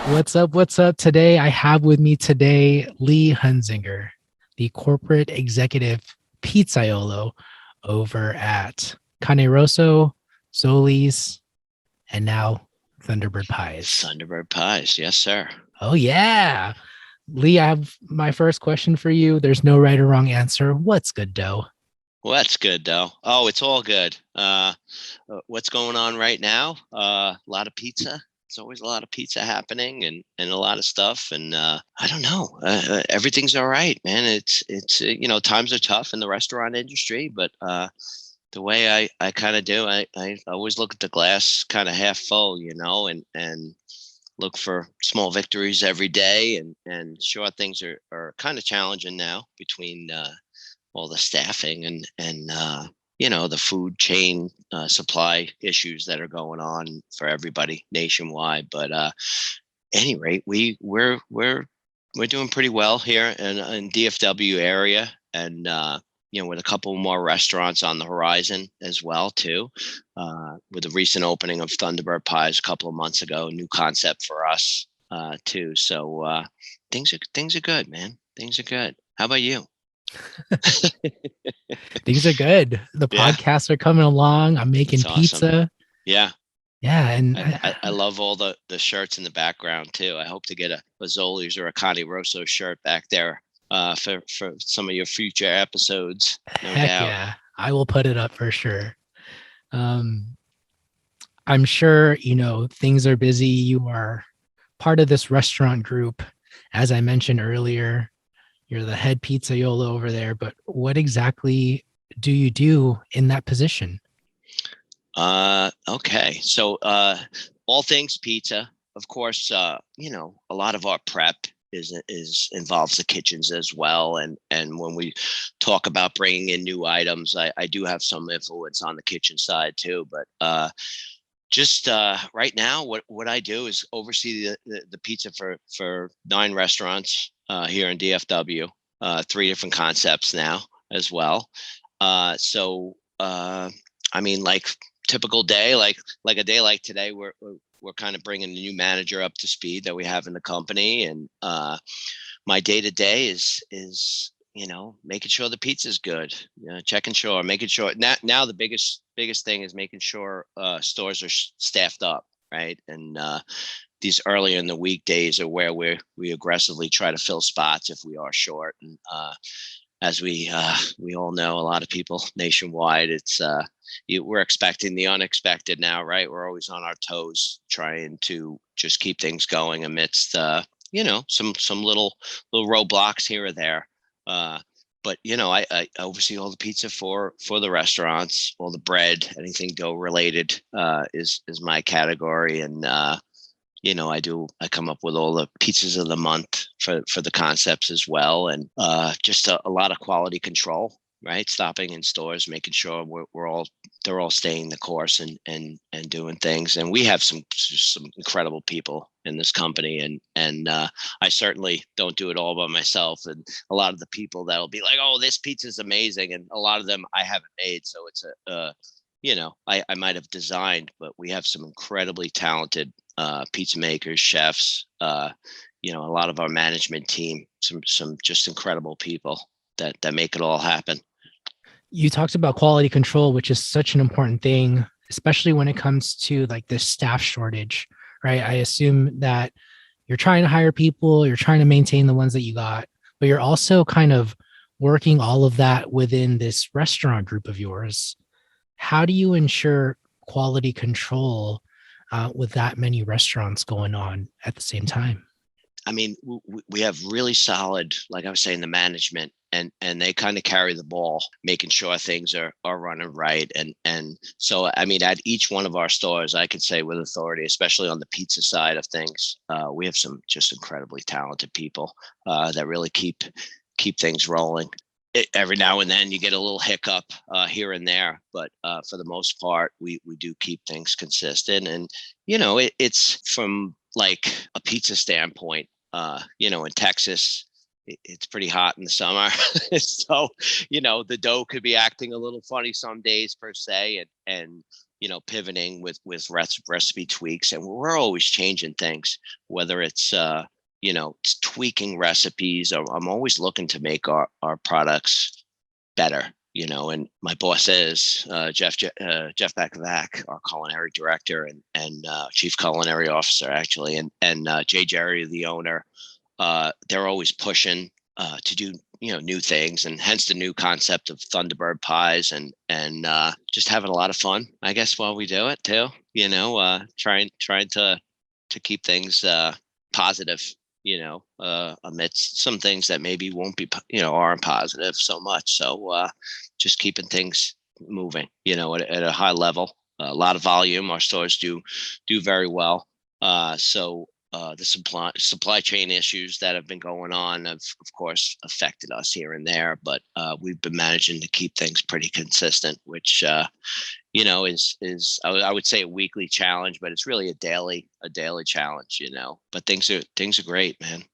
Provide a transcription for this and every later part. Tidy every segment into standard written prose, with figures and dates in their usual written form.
What's up? What's up? Today, I have with me today Lee Hunzinger, the corporate executive pizzaiolo over at Cane Rosso, Zoli's, and now Thunderbird Pies. Thunderbird Pies. Yes, sir. Oh, yeah. Lee, I have my first question for you. There's no right or wrong answer. What's good, dough? Well, that's good though. Oh, it's all good. What's going on right now? A lot of pizza. There's always a lot of pizza happening and a lot of stuff. And I don't know. Everything's all right, man. It's times are tough in the restaurant industry, but the way I kind of do, I always look at the glass kind of half full, and look for small victories every day. And sure, things are kind of challenging now between all the staffing and the food chain supply issues that are going on for everybody nationwide. But any rate, we're doing pretty well here in DFW area, and with a couple more restaurants on the horizon as well too. With the recent opening of Thunderbird Pies a couple of months ago, new concept for us too. So things are good, man. Things are good. How about you? Things are good. The Yeah, podcasts are coming along. I'm making it's awesome. pizza. Yeah, Yeah. And I love all the shirts in the background too. I hope to get a Zoli's or a Cane Rosso shirt back there for some of your future episodes, no heck doubt. yeah, I will put it up for sure. Um, I'm sure, things are busy. You are part of this restaurant group. As I mentioned earlier, you're the head pizzaiolo over there, but what exactly do you do in that position? Okay, so all things pizza, of course. A lot of our prep is involves the kitchens as well, and when we talk about bringing in new items, I do have some influence on the kitchen side too. But just right now, what I do is oversee the pizza for 9 restaurants here in DFW, 3 different concepts now as well. So I mean, like typical day, like a day like today, we're kind of bringing a new manager up to speed that we have in the company, and my day to day is making sure the pizza's good, checking sure, making sure. Now the biggest thing is making sure stores are staffed up, right? And these earlier in the weekdays are where we aggressively try to fill spots if we are short. And as we all know, a lot of people nationwide, we're expecting the unexpected now, right? We're always on our toes trying to just keep things going amidst some little roadblocks here or there. uh but I oversee all the pizza for the restaurants, all the bread, anything dough related is my category. And I come up with all the pizzas of the month for the concepts as well. And just a lot of quality control, right? Stopping in stores, making sure they're all staying the course and doing things. And we have some incredible people in this company, and I certainly don't do it all by myself. And a lot of the people that'll be like, oh, this pizza is amazing, and a lot of them I haven't made, so it's I might have designed, but we have some incredibly talented pizza makers, chefs, a lot of our management team, some just incredible people that make it all happen. You talked about quality control, which is such an important thing, especially when it comes to like this staff shortage, right? I assume that you're trying to hire people, you're trying to maintain the ones that you got, but you're also kind of working all of that within this restaurant group of yours. How do you ensure quality control with that many restaurants going on at the same time? I mean, we have really solid, like I was saying, the management, and they kind of carry the ball, making sure things are running right. And so, I mean, at each one of our stores, I could say with authority, especially on the pizza side of things, we have some just incredibly talented people that really keep things rolling. Every now and then you get a little hiccup here and there, but for the most part, we do keep things consistent. And it's from like a pizza standpoint. In Texas, it's pretty hot in the summer, so the dough could be acting a little funny some days per se, and pivoting with recipe tweaks, and we're always changing things, whether it's it's tweaking recipes. I'm always looking to make our products better, and my boss is Jeff Bakovac, our culinary director and chief culinary officer, actually, and Jay Jerry, the owner. They're always pushing to do new things, and hence the new concept of Thundebird Pies, and just having a lot of fun, I guess, while we do it too. Trying to keep things positive, amidst some things that maybe won't be, aren't positive so much. So just keeping things moving, at a high level. A lot of volume. Our stores do very well. So the supply chain issues that have been going on have, of course, affected us here and there, but we've been managing to keep things pretty consistent, which is I would say a weekly challenge, but it's really a daily challenge. But things are great, man.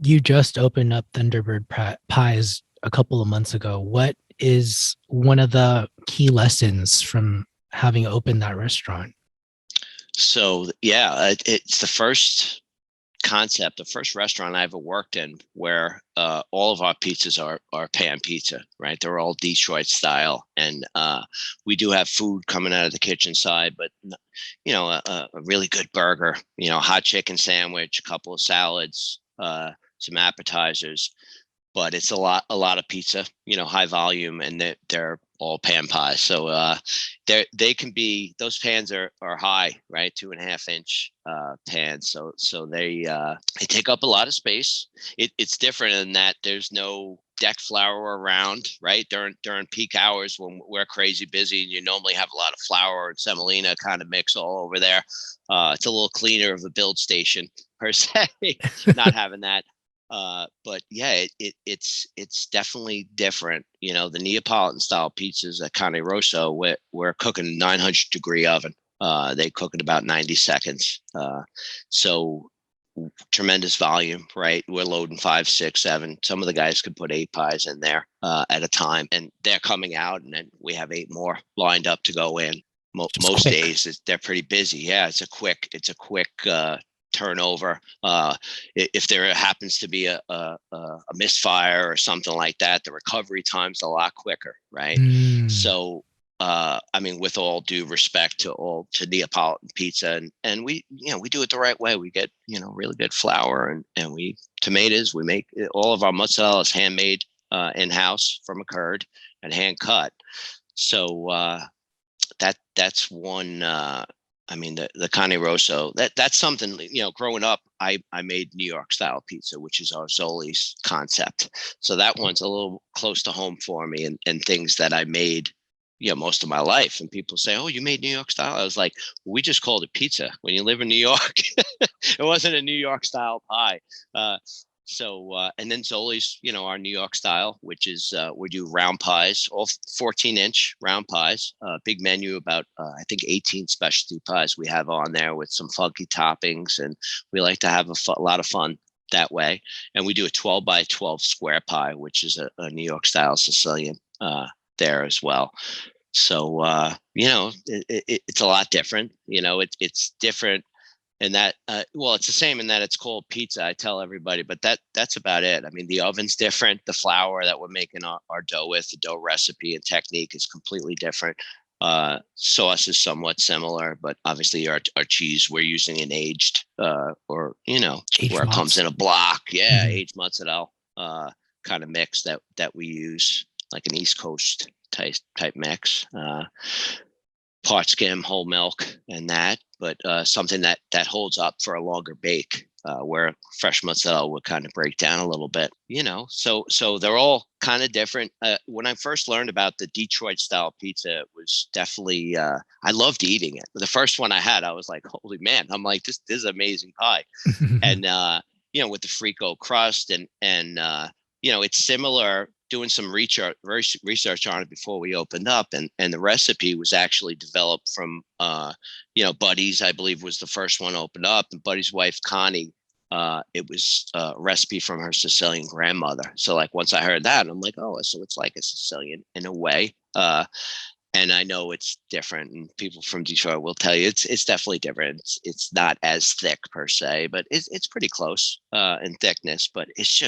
You just opened up Thunderbird Pies a couple of months ago. What is one of the key lessons from having opened that restaurant? So it's the first concept, the first restaurant I ever worked in where all of our pizzas are pan pizza, right? They're all Detroit style, and we do have food coming out of the kitchen side, but a really good burger, hot chicken sandwich, a couple of salads, some appetizers, but it's a lot of pizza, high volume, and they're all pan pies. So they can be, those pans are high, right? 2.5-inch pans. So they take up a lot of space. It's different in that there's no deck flour around, right? During peak hours when we're crazy busy, and you normally have a lot of flour and semolina kind of mix all over there. It's a little cleaner of a build station per se, not having that. But yeah, it's definitely different. The Neapolitan style pizzas at Cane Rosso, we're cooking 900-degree oven. They cook in about 90 seconds. So tremendous volume, right? We're loading 5, 6, 7. Some of the guys could put 8 pies in there at a time, and they're coming out, and then we have 8 more lined up to go in. Most days they're pretty busy. Yeah, it's a quick turnover. If there happens to be a misfire or something like that, the recovery time's a lot quicker, right? So with all due respect to Neapolitan pizza, and we do it the right way. We get really good flour, and we tomatoes. We make all of our mozzarella is handmade in-house from a curd and hand cut. So that's one. The Cane Rosso, that's something, growing up, I made New York style pizza, which is our Zoli's concept. So that one's a little close to home for me, and things that I made, most of my life. And people say, "Oh, you made New York style?" I was like, we just called it pizza. When you live in New York, it wasn't a New York style pie. And then Zoli's, our New York style, which is we do round pies, all 14-inch round pies, big menu, about I think 18 specialty pies we have on there with some funky toppings, and we like to have a lot of fun that way. And we do a 12 by 12 square pie, which is a New York style Sicilian there as well. So it's a lot different. It's different. And that, it's the same in that it's called pizza, I tell everybody, but that's about it. The oven's different. The flour that we're making our dough with, the dough recipe and technique is completely different. Sauce is somewhat similar, but obviously our cheese, we're using an aged, aged where it comes in a block. Yeah, aged mozzarella kind of mix that we use, like an East Coast type mix. Part skim, whole milk, and that, but something that holds up for a longer bake, where fresh mozzarella would kind of break down a little bit, So they're all kind of different. When I first learned about the Detroit style pizza, it was definitely I loved eating it. The first one I had, I was like, "Holy man!" I'm like, "This is amazing pie," and with the Frico crust, and it's similar. Doing some research on it before we opened up, and the recipe was actually developed from Buddy's, I believe, was the first one opened up, and Buddy's wife Connie, it was a recipe from her Sicilian grandmother. So like once I heard that, I'm like, oh, so it's like a Sicilian in a way. And I know it's different, and people from Detroit will tell you it's definitely different. It's not as thick per se, but it's pretty close in thickness. But it's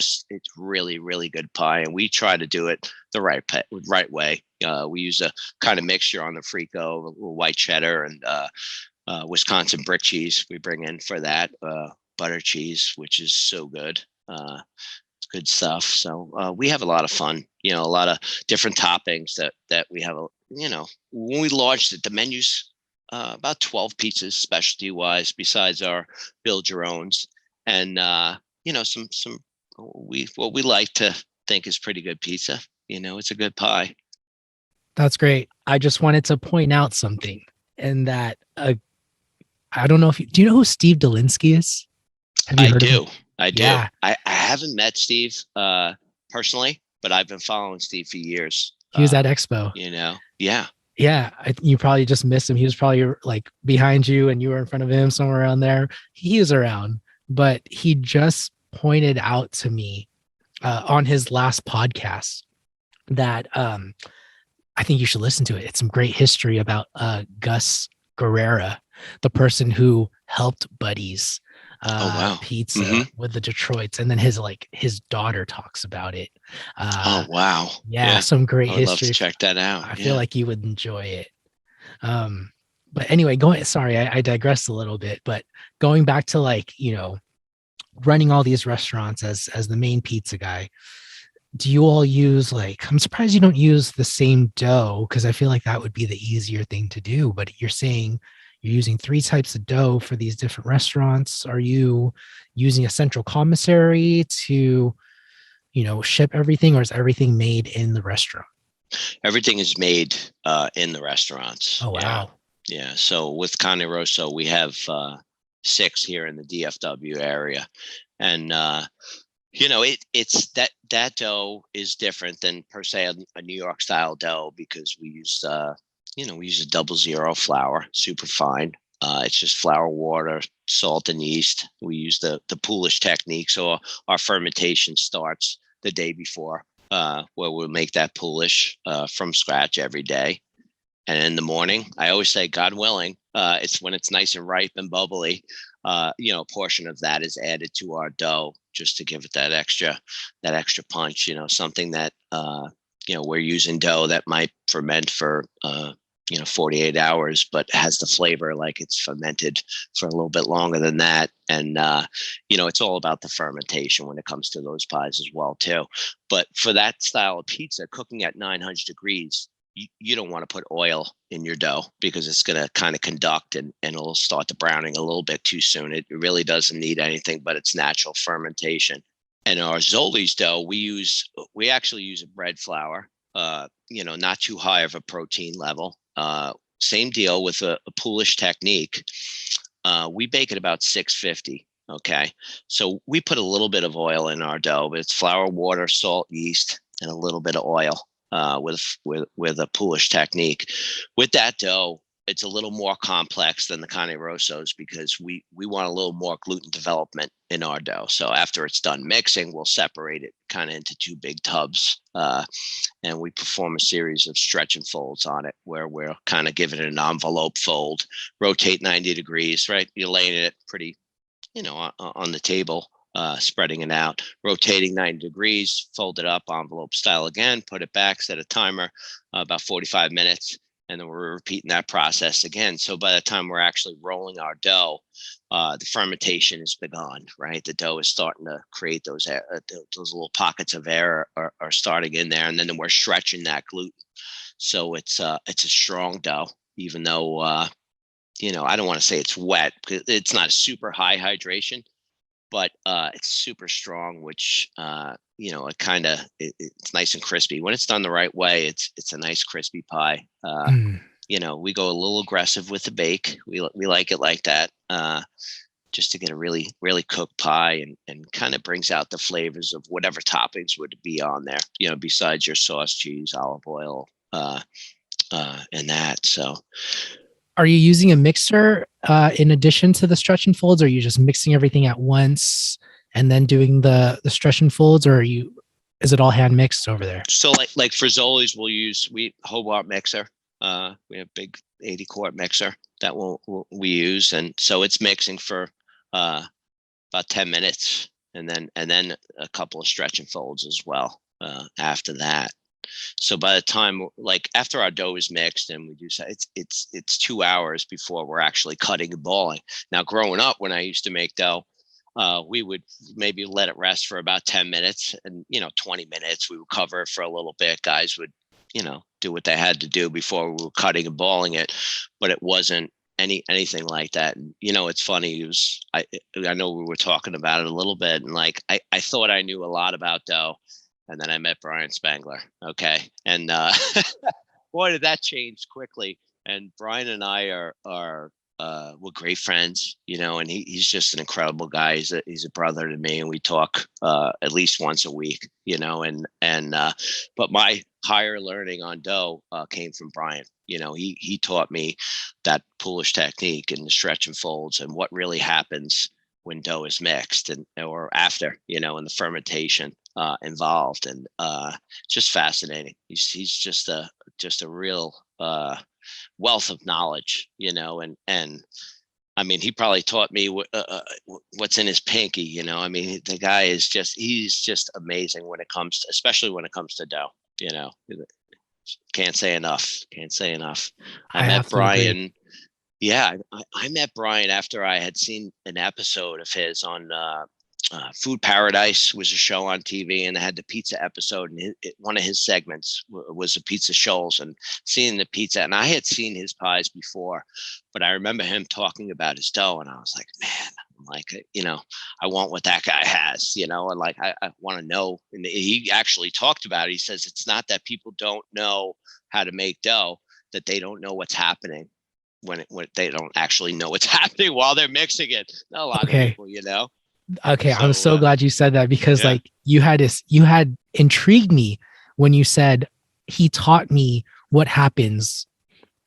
really really good pie, and we try to do it the right way. We use a kind of mixture on the Frico, a little white cheddar and Wisconsin brick cheese. We bring in for that butter cheese, which is so good. Good stuff. So we have a lot of fun, a lot of different toppings that we have. When we launched it, the menu's about 12 pizzas specialty wise, besides our build your owns, and some what we like to think is pretty good pizza. It's a good pie. That's great. I just wanted to point out something, and that I don't know if do you know who Steve Dolinsky is? Have you heard of him? I do. Yeah. I haven't met Steve personally, but I've been following Steve for years. He was at Expo. Yeah. Yeah. You probably just missed him. He was probably like behind you and you were in front of him somewhere around there. He was around, but he just pointed out to me on his last podcast that I think you should listen to it. It's some great history about Gus Guerrera, the person who helped Buddy's pizza with the Detroits, and then his daughter talks about it. Oh wow! Yeah, some great history. Love to check that out. I feel like you would enjoy it. But anyway, sorry, I digressed a little bit, but going back to running all these restaurants as the main pizza guy, do you all use I'm surprised you don't use the same dough, because I feel like that would be the easier thing to do, but you're saying you're using 3 types of dough for these different restaurants. Are you using a central commissary to, ship everything, or is everything made in the restaurant? Everything is made in the restaurants. Oh, wow. Yeah. So with Cane Rosso, we have 6 here in the DFW area. And, it's that dough is different than per se a New York style dough, because we use we use a 00 flour, super fine. It's just flour, water, salt, and yeast. We use the poolish technique. So our fermentation starts the day before, where we'll make that poolish from scratch every day. And in the morning, I always say, God willing, it's when it's nice and ripe and bubbly, a portion of that is added to our dough just to give it that extra punch, something that, we're using dough that might ferment for, 48 hours, but has the flavor like it's fermented for a little bit longer than that. And, it's all about the fermentation when it comes to those pies as well, too. But for that style of pizza, cooking at 900 degrees, you don't want to put oil in your dough, because it's going to kind of conduct and it'll start the browning a little bit too soon. It really doesn't need anything but its natural fermentation. And our Zoli's dough, we actually use a bread flour, not too high of a protein level. Same deal with a poolish technique. We bake at about 650. Okay. So we put a little bit of oil in our dough, but it's flour, water, salt, yeast, and a little bit of oil. With a poolish technique. With that dough, it's a little more complex than the Cane Rossos, because we want a little more gluten development in our dough. So after it's done mixing, we'll separate it kind of into 2 big tubs, and we perform a series of stretch and folds on it, where we're kind of giving it an envelope fold, rotate 90 degrees, right? You're laying it pretty, on the table. Spreading it out, rotating 90 degrees, fold it up envelope style again, put it back, set a timer, about 45 minutes, and then we're repeating that process again. So by the time we're actually rolling our dough, the fermentation has begun, right? The dough is starting to create those little pockets of air are starting in there, and then we're stretching that gluten. So it's a strong dough, even though I don't want to say it's wet, because it's not a super high hydration, but it's super strong, which it's nice and crispy. When it's done the right way, it's a nice crispy pie. We go a little aggressive with the bake. We like it like that, just to get a really, really cooked pie, and kind of brings out the flavors of whatever toppings would be on there, besides your sauce, cheese, olive oil, and that. So. Are you using a mixer in addition to the stretch and folds, or are you just mixing everything at once and then doing the stretch and folds, or is it all hand mixed over there? So like for Zoli's, we Hobart mixer. We have a big 80 quart mixer that we use, and so it's mixing for about 10 minutes, and then a couple of stretch and folds as well after that. So by the time, like, after our dough is mixed and we do so, it's 2 hours before we're actually cutting and balling. Now, growing up, when I used to make dough, we would maybe let it rest for about 10 minutes, and 20 minutes we would cover it for a little bit. Guys would do what they had to do before we were cutting and balling it, but it wasn't anything like that. And it's funny, I know we were talking about it a little bit, and like I thought I knew a lot about dough, and then I met Brian Spangler. Okay. And boy, did that change quickly. And Brian and I we're great friends, and he's just an incredible guy. He's a brother to me, and we talk at least once a week, but my higher learning on dough came from Brian. He taught me that poolish technique and the stretch and folds and what really happens when dough is mixed or after, and the fermentation involved, and just fascinating. He's just a real wealth of knowledge, and I mean, he probably taught me what's in his pinky. The guy he's just amazing especially when it comes to dough. Can't say enough. I met Brian. Yeah, I met Brian after I had seen an episode of his on Food Paradise. Was a show on TV, and they had the pizza episode, and one of his segments was the pizza shoals, and seeing the pizza. And I had seen his pies before, but I remember him talking about his dough, and I was like, man, I want what that guy has, and like I want to know. And he actually talked about it. He says it's not that people don't know how to make dough, that they don't know what's happening when they don't actually know what's happening while they're mixing it. Not a lot of people, Okay, so, I'm so glad you said that, because like you had intrigued me when you said he taught me what happens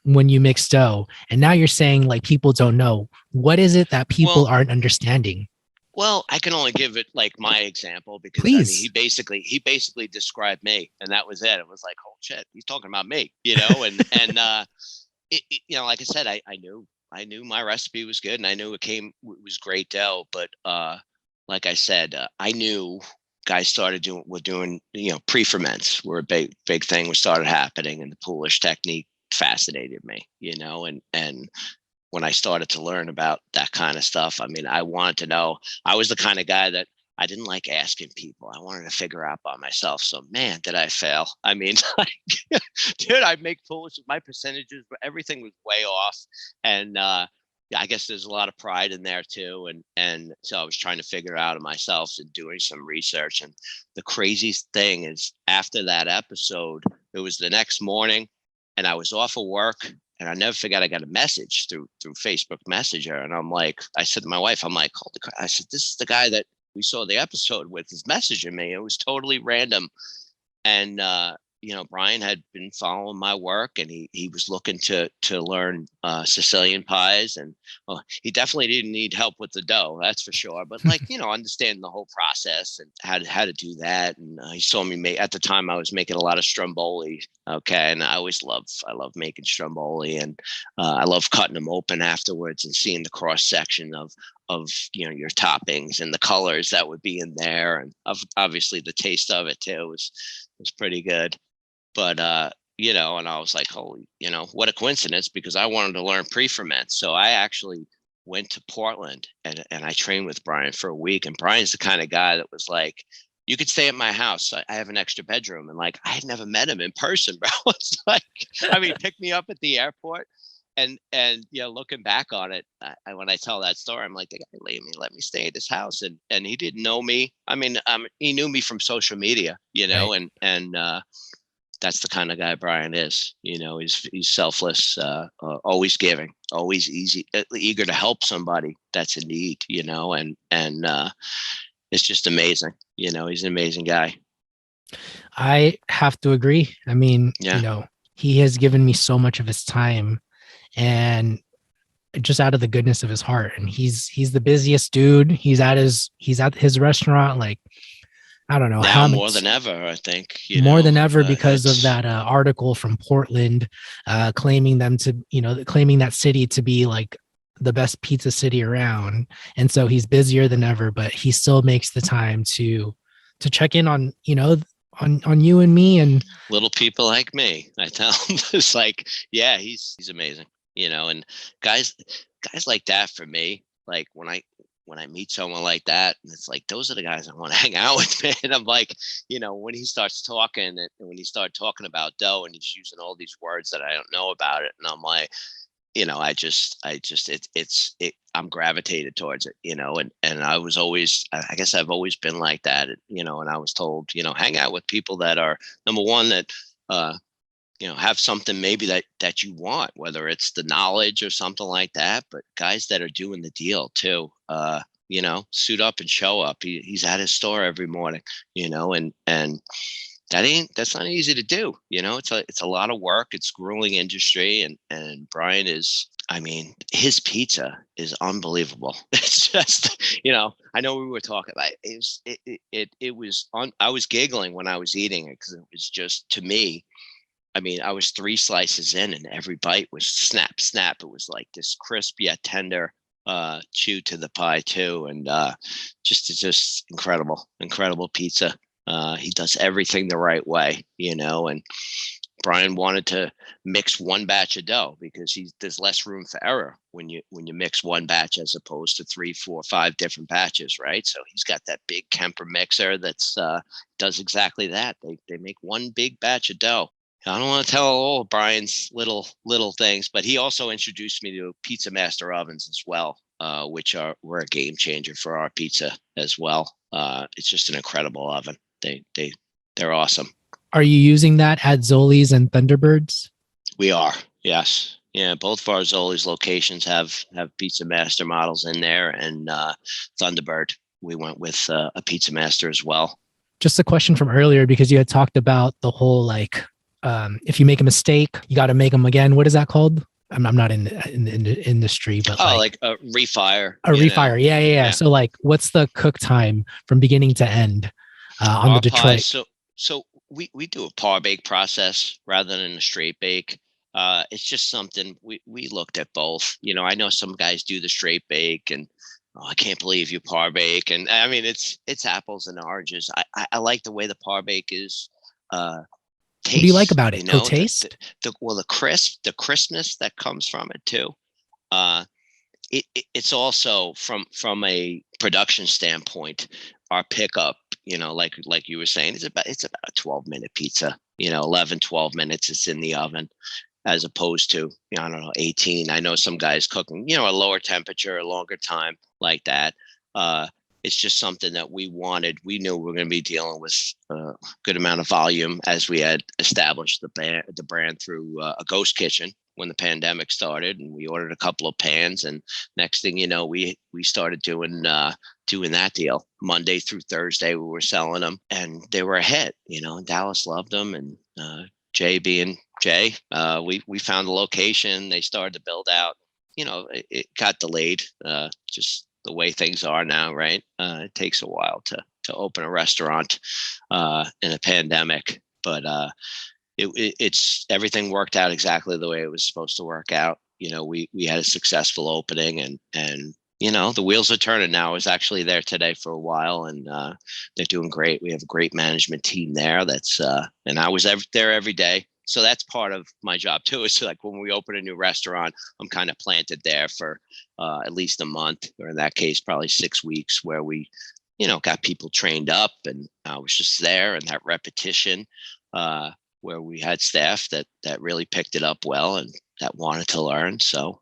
when you mix dough, and now you're saying like people don't know. What is it that people aren't understanding? Well, I can only give it like my example, because Please. he basically described me, and that was it. It was like, oh shit, he's talking about me, and like I said, I knew my recipe was good, and I knew it was great dough, but like I said, I knew guys were doing pre-ferments were a big thing was started happening, and the poolish technique fascinated me, and when I started to learn about that kind of stuff, I mean, I wanted to know. I was the kind of guy that I didn't like asking people. I wanted to figure out by myself. So, man, did I fail? I mean, like, dude, I make foolish. My percentages, but everything was way off. And I guess there's a lot of pride in there too. And so I was trying to figure out myself and doing some research. And the craziest thing is, after that episode, it was the next morning, and I was off of work. And I never forgot, I got a message through Facebook Messenger. And I said to my wife, I'm like, holy crap. I said, this is the guy that we saw the episode with, is messaging me. It was totally random. And, Brian had been following my work, and he was looking to learn Sicilian pies. And he definitely didn't need help with the dough, that's for sure. But understanding the whole process and how to do that. And he saw me at the time I was making a lot of stromboli. Okay. And I love making stromboli, and I love cutting them open afterwards and seeing the cross section of your toppings and the colors that would be in there. And obviously the taste of it too was pretty good. But, and I was like, holy, what a coincidence, because I wanted to learn pre-ferment. So I actually went to Portland and I trained with Brian for a week. And Brian's the kind of guy that was like, you could stay at my house. I have an extra bedroom. And like, I had never met him in person, bro. It's like, picked me up at the airport. And looking back on it, when I tell that story, I'm like, the guy let me stay at his house, and he didn't know me. I mean, he knew me from social media, right. and that's the kind of guy Brian is. He's selfless, always giving, always eager to help somebody that's in need. And it's just amazing. He's an amazing guy. I have to agree. I mean, he has given me so much of his time, and just out of the goodness of his heart. And he's the busiest dude. He's at his restaurant like I don't know Now how more much than ever, I think, more than ever because of it's that article from Portland, claiming them to, claiming that city to be like the best pizza city around. And so he's busier than ever, but he still makes the time to check in on, on you and me. And little people like me. I tell him it's like, yeah, he's amazing, and guys guys like that for me, like when I meet someone like that, and it's like those are the guys I want to hang out with, man. And I'm like, when he starts talking and when he started talking about dough and he's using all these words that I don't know about it, and I'm like, I'm gravitated towards it, and I was always, I guess I've always been like that, and I was told, hang out with people that are number one, that, have something maybe that you want, whether it's the knowledge or something like that, but guys that are doing the deal too, suit up and show up. He's at his store every morning, and that's not easy to do. It's a lot of work. It's grueling industry, and Brian is, I mean, his pizza is unbelievable. It's just, I know we were talking about it was on, I was giggling when I was eating it because it was just, to me, I mean, I was 3 slices in and every bite was snap, snap. It was like this crisp yet tender chew to the pie too. And just incredible, incredible pizza. He does everything the right way, and Brian wanted to mix one batch of dough because there's less room for error when you mix one batch as opposed to 3, 4, 5 different batches, right? So he's got that big Kemper mixer that's does exactly that. They make one big batch of dough. I don't want to tell all of Brian's little things, but he also introduced me to Pizza Master ovens as well, which were a game changer for our pizza as well. It's just an incredible oven. They're awesome. are you using that at Zoli's and Thunderbirds? We are, yes, yeah. Both of our Zoli's locations have Pizza Master models in there, and Thunderbird. We went with a Pizza Master as well. Just a question from earlier because you had talked about the whole like, if you make a mistake, you got to make them again. What is that called? I'm not in the industry, but like like a refire. a refire. Yeah. Yeah. So like, what's the cook time from beginning to end on the Our Detroit? pies. So we do a par bake process rather than a straight bake. It's just something we looked at both. I know some guys do the straight bake, and I can't believe you par bake. And I mean, it's apples and oranges. I like the way the par bake is. What do you like Tastes, about it? Oh, taste? the crispness that comes from it too. Uh, it's also from a production standpoint, our pickup, like you were saying, it's about a 12-minute pizza, 11, 12 minutes it's in the oven, as opposed to, I don't know, 18. I know some guys cooking, a lower temperature, a longer time like that. uh it's just something that we wanted. We knew we were going to be dealing with a good amount of volume as we had established the brand through a ghost kitchen when the pandemic started, and we ordered a couple of pans, and next thing you know, we started doing that deal Monday through Thursday. We were selling them, and they were a hit. And Dallas loved them, and Jay being Jay, we found a location. They started to build out. It got delayed, just the way things are now, right? It takes a while to open a restaurant in a pandemic, but it's everything worked out exactly the way it was supposed to work out. We had a successful opening, and the wheels are turning now. I was actually there today for a while, and they're doing great. We have a great management team there. And I was there every day. So that's part of my job too. Is like when we open a new restaurant, I'm kind of planted there for at least a month, or in that case, probably 6 weeks, where we, got people trained up, and I was just there, and that repetition, where we had staff that really picked it up well and that wanted to learn. So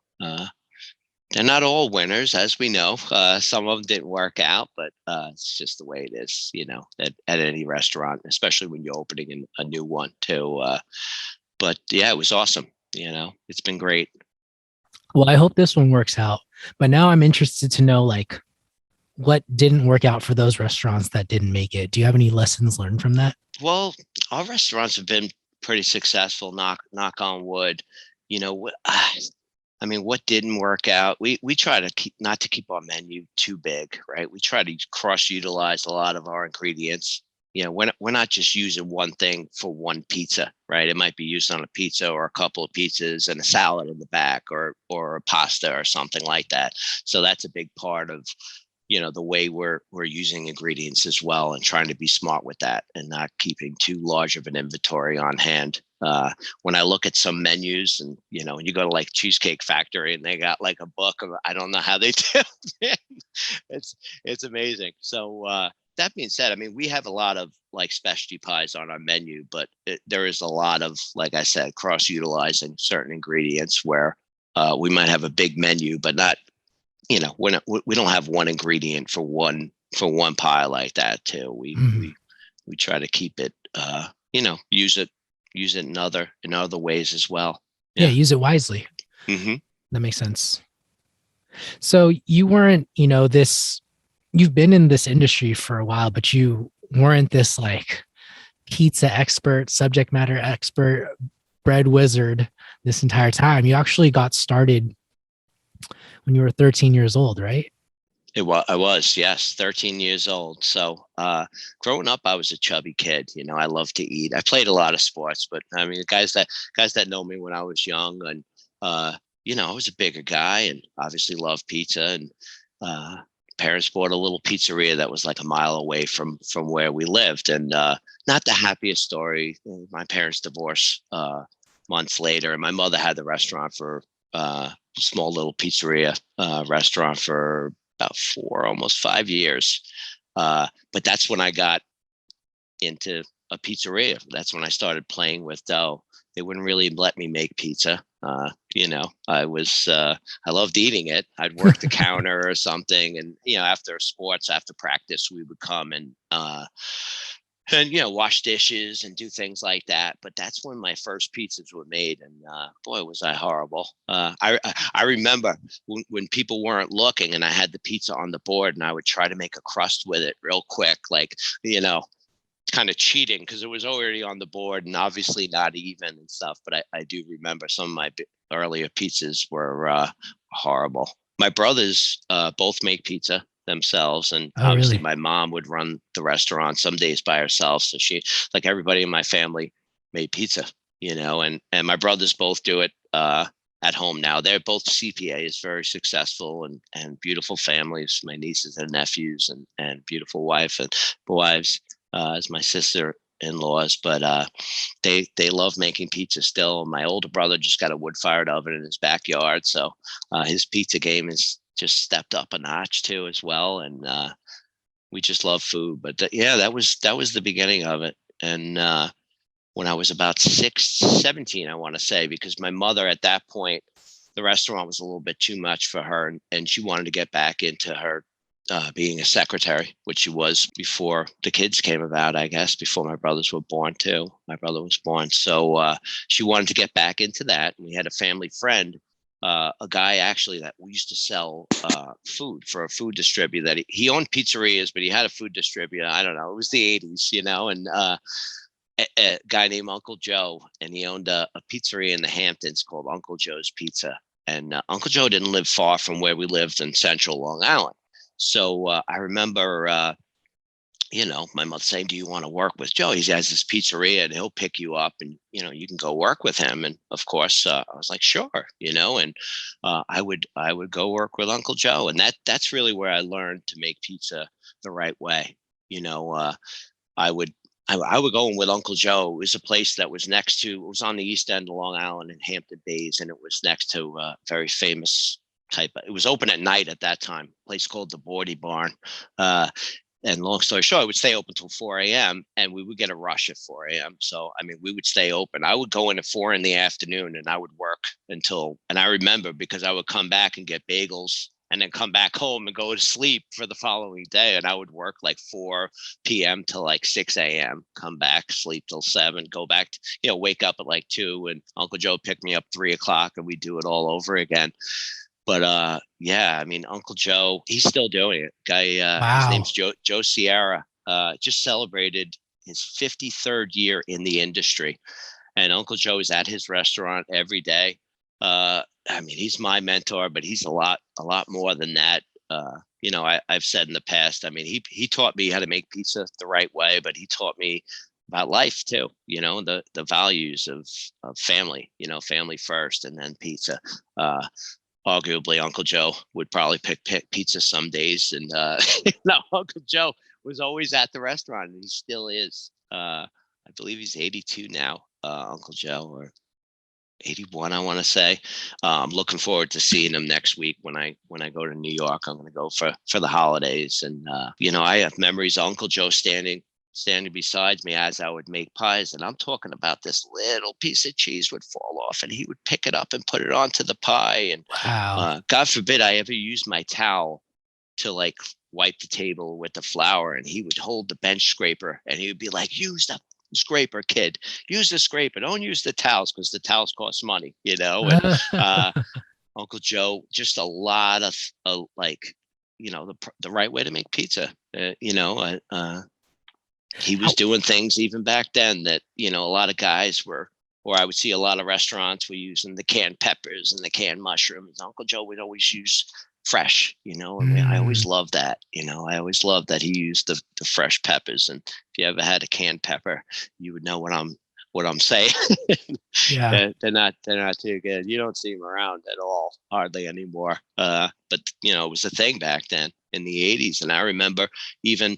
they're not all winners, as we know. Some of them didn't work out, but it's just the way it is, at any restaurant, especially when you're opening a new one too. But yeah, it was awesome. It's been great. Well, I hope this one works out. But now I'm interested to know like what didn't work out for those restaurants that didn't make it. Do you have any lessons learned from that? Well, our restaurants have been pretty successful. Knock on wood. I mean, what didn't work out? We try to keep not to keep our menu too big, right? We try to cross utilize a lot of our ingredients. we're not just using one thing for one pizza, right? It might be used on a pizza or a couple of pizzas and a salad in the back, or a pasta or something like that. So that's a big part of, the way we're using ingredients as well, and trying to be smart with that and not keeping too large of an inventory on hand. When I look at some menus, and when you go to like Cheesecake Factory and they got like a book of, I don't know how they do it. It's amazing. So that being said, I mean, we have a lot of like specialty pies on our menu, but there is a lot of, like I said, cross utilizing certain ingredients where we might have a big menu, but not, we don't have one ingredient for one pie like that too. We try to keep it, use it in other ways as well. Yeah, use it wisely. Mm-hmm. That makes sense. So you weren't, you've been in this industry for a while, but you weren't this like pizza expert, subject matter expert, bread wizard this entire time. You actually got started when you were 13 years old, right? I was, yes, 13 years old. So growing up, I was a chubby kid. I loved to eat. I played a lot of sports, but I mean, the guys that know me when I was young, and I was a bigger guy, and obviously loved pizza. And parents bought a little pizzeria that was like a mile away from where we lived. And not the happiest story. My parents divorced months later, and my mother had the restaurant for small little pizzeria restaurant for about almost 5 years. But that's when I got into a pizzeria. That's when I started playing with dough. They wouldn't really let me make pizza. I loved eating it. I'd work the counter or something. And, after sports, after practice, we would come and wash dishes and do things like that. But that's when my first pizzas were made, and boy, was I horrible. I remember when people weren't looking, and I had the pizza on the board, and I would try to make a crust with it real quick, like kind of cheating, because it was already on the board and obviously not even and stuff. But I do remember some of my earlier pizzas were horrible. My brothers both make pizza themselves, and obviously my mom would run the restaurant some days by herself, so she, like everybody in my family, made pizza, and my brothers both do it at home now. They're both CPAs, very successful, and beautiful families, my nieces and nephews, and beautiful wives as my sister-in-laws. But they love making pizza still. My older brother just got a wood-fired oven in his backyard, so his pizza game is just stepped up a notch too as well. And we just love food. But that was the beginning of it. And when I was about 17, I want to say, because my mother at that point, the restaurant was a little bit too much for her, and she wanted to get back into her being a secretary, which she was before the kids came about, I guess, before my brothers were born too. My brother was born. So she wanted to get back into that. And we had a family friend, a guy actually that we used to sell food for a food distributor. That he owned pizzerias, but he had a food distributor. I don't know. It was the 80s, and a guy named Uncle Joe, and he owned a pizzeria in the Hamptons called Uncle Joe's Pizza. And Uncle Joe didn't live far from where we lived in central Long Island. So I remember, my mother saying, "Do you want to work with Joe? He has this pizzeria, and he'll pick you up, and you can go work with him." And of course, I was like, "Sure," and I would go work with Uncle Joe, and that's really where I learned to make pizza the right way. I would go in with Uncle Joe. It was a place that was it was on the East End of Long Island in Hampton Bays, and it was next to a very famous it was open at night at that time, a place called the Bordy Barn. And long story short, I would stay open till 4 a.m. and we would get a rush at 4 a.m. So, I mean, we would stay open. I would go in at 4 in the afternoon and I would work and I remember because I would come back and get bagels and then come back home and go to sleep for the following day. And I would work like 4 p.m. till like 6 a.m., come back, sleep till 7, go back, wake up at like 2, and Uncle Joe picked me up 3 o'clock and we do it all over again. But I mean, Uncle Joe, he's still doing it. Guy, wow. His name's Joe Sierra. Just celebrated his 53rd year in the industry, and Uncle Joe is at his restaurant every day. I mean, he's my mentor, but he's a lot more than that. I've said in the past, I mean, he taught me how to make pizza the right way, but he taught me about life too, the values of family, family first and then pizza. Arguably Uncle Joe would probably pick pizza some days. And no, Uncle Joe was always at the restaurant, and he still is. I believe he's 82 now, Uncle Joe, or 81, I want to say. I'm looking forward to seeing him next week when I go to New York. I'm going to go for the holidays, and I have memories of Uncle Joe standing beside me as I would make pies, and I'm talking about this little piece of cheese would fall off, and he would pick it up and put it onto the pie. And Wow. God forbid I ever use my towel to like wipe the table with the flour, and he would hold the bench scraper and he would be like, use the scraper, kid, use the scraper, don't use the towels, because the towels cost money, and Uncle Joe, just a lot of like, the right way to make pizza. He was doing things even back then that, a lot of guys were, or I would see a lot of restaurants were using the canned peppers and the canned mushrooms. Uncle Joe would always use fresh, and I always loved that. I always loved that he used the fresh peppers. And if you ever had a canned pepper, you would know what I'm saying. Yeah. They're not too good. You don't see them around at all, hardly anymore. But it was a thing back then in the 80s. And I remember even,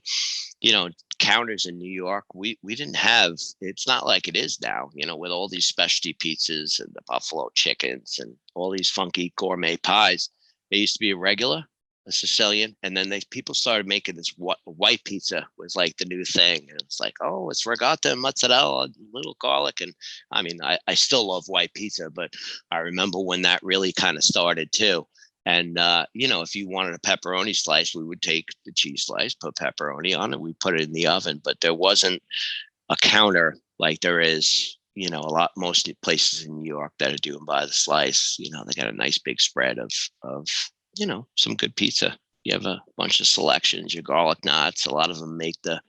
counters in New York, we didn't have, it's not like it is now, with all these specialty pizzas and the buffalo chickens and all these funky gourmet pies. They used to be a Sicilian, and then people started making this white pizza was like the new thing. And it's like, oh, it's regatta and mozzarella, little garlic. And I mean, I still love white pizza, but I remember when that really kind of started too. And, if you wanted a pepperoni slice, we would take the cheese slice, put pepperoni on it. We put it in the oven, but there wasn't a counter like there is, most places in New York that are doing by the slice. They got a nice big spread of, some good pizza. You have a bunch of selections, your garlic knots. A lot of them make the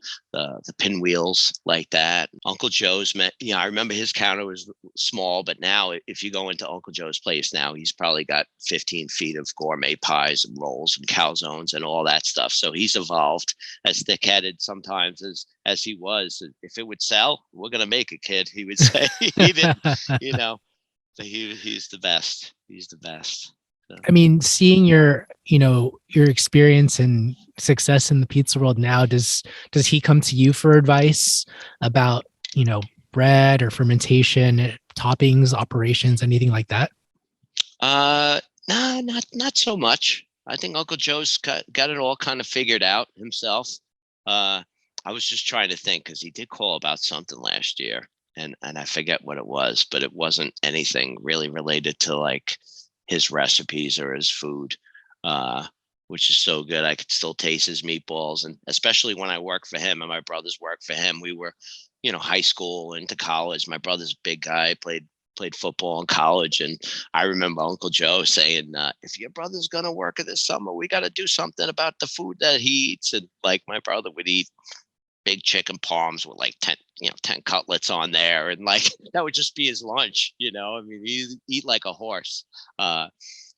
pinwheels like that. Uncle Joe's, I remember his counter was small, but now if you go into Uncle Joe's place now, he's probably got 15 feet of gourmet pies and rolls and calzones and all that stuff. So he's evolved, as thick-headed sometimes as he was. If it would sell, we're gonna make it, kid. He would say. He didn't, But he's the best. He's the best. I mean, seeing your experience and success in the pizza world now, does he come to you for advice about, bread or fermentation, toppings, operations, anything like that? No, not so much. I think Uncle Joe's got it all kind of figured out himself. I was just trying to think, because he did call about something last year, and I forget what it was, but it wasn't anything really related to like his recipes or his food, which is so good. I could still taste his meatballs. And especially when I worked for him and my brothers worked for him, we were, high school into college. My brother's a big guy, played football in college. And I remember Uncle Joe saying, if your brother's going to work this summer, we got to do something about the food that he eats. And like my brother would eat big chicken palms with like 10 cutlets on there, and like that would just be his lunch. I mean, he'd eat like a horse. It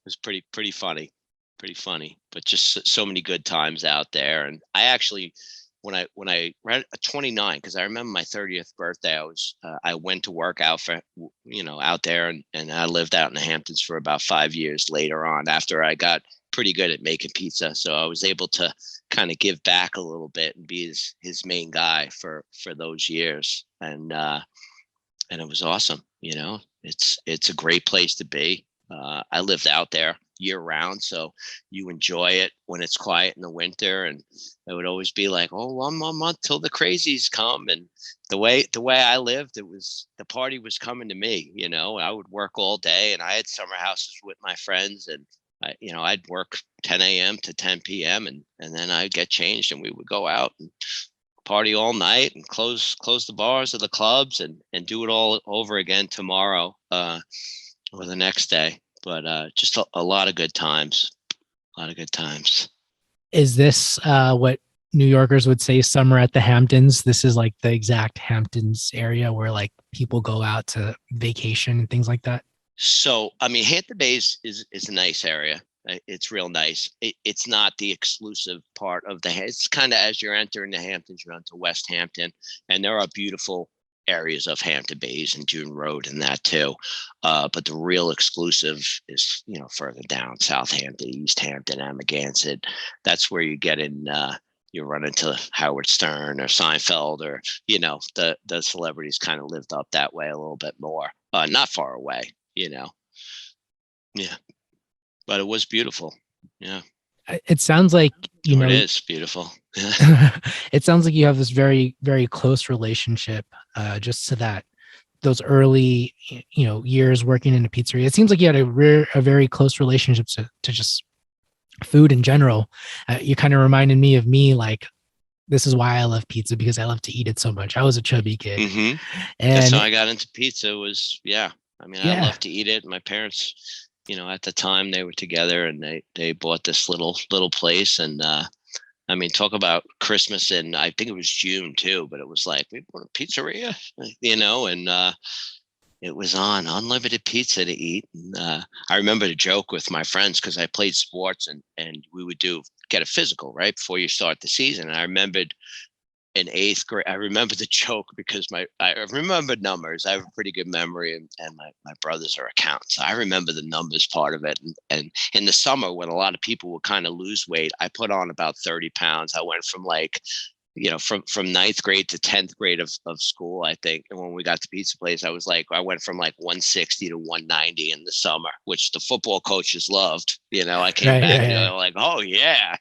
was pretty funny, but just so many good times out there. And I actually, when I read 29, because I remember my 30th birthday, I went to work out for out there, and I lived out in the Hamptons for about 5 years later on, after I got pretty good at making pizza. So I was able to kind of give back a little bit and be his main guy for those years. And it was awesome. It's a great place to be. I lived out there year round, so you enjoy it when it's quiet in the winter. And it would always be like, oh, 1 more month till the crazies come. And the way I lived, the party was coming to me. I would work all day, and I had summer houses with my friends, and I'd work 10 a.m. to 10 p.m. and then I'd get changed, and we would go out and party all night and close the bars or the clubs, and do it all over again tomorrow or the next day. But just a lot of good times. Is this what New Yorkers would say summer at the Hamptons? This is like the exact Hamptons area where like people go out to vacation and things like that. So, I mean, Hampton Bays is a nice area. It's real nice. It's not the exclusive part of it's kind of as you're entering the Hamptons, you're onto West Hampton, and there are beautiful areas of Hampton Bays and June Road and that too. But the real exclusive is, further down, Southampton, East Hampton, Amagansett. That's where you get in, you run into Howard Stern or Seinfeld, or, the celebrities kind of lived up that way a little bit more, not far away, Yeah. But it was beautiful. Yeah. It sounds like, it is beautiful. It sounds like you have this very, very close relationship, just to those early, years working in a pizzeria. It seems like you had a very close relationship to just food in general. You kind of reminded me of me, like, this is why I love pizza, because I love to eat it so much. I was a chubby kid. Mm-hmm. And that's how I got into pizza was, I love to eat it. My parents, at the time they were together, and they bought this little place, and talk about Christmas, and I think it was June too, but it was like, we bought a pizzeria, and it was on unlimited pizza to eat. And I remember to joke with my friends, because I played sports, and we would get a physical right before you start the season. And I remembered in 8th grade, I remember the joke because I remember numbers. I have a pretty good memory, and my brothers are accountants. So I remember the numbers part of it. And in the summer, when a lot of people would kind of lose weight, I put on about 30 pounds. I went from from 9th grade to 10th grade of school, I think. And when we got to pizza place, I went from like 160 to 190 in the summer, which the football coaches loved. I came back, like, oh yeah,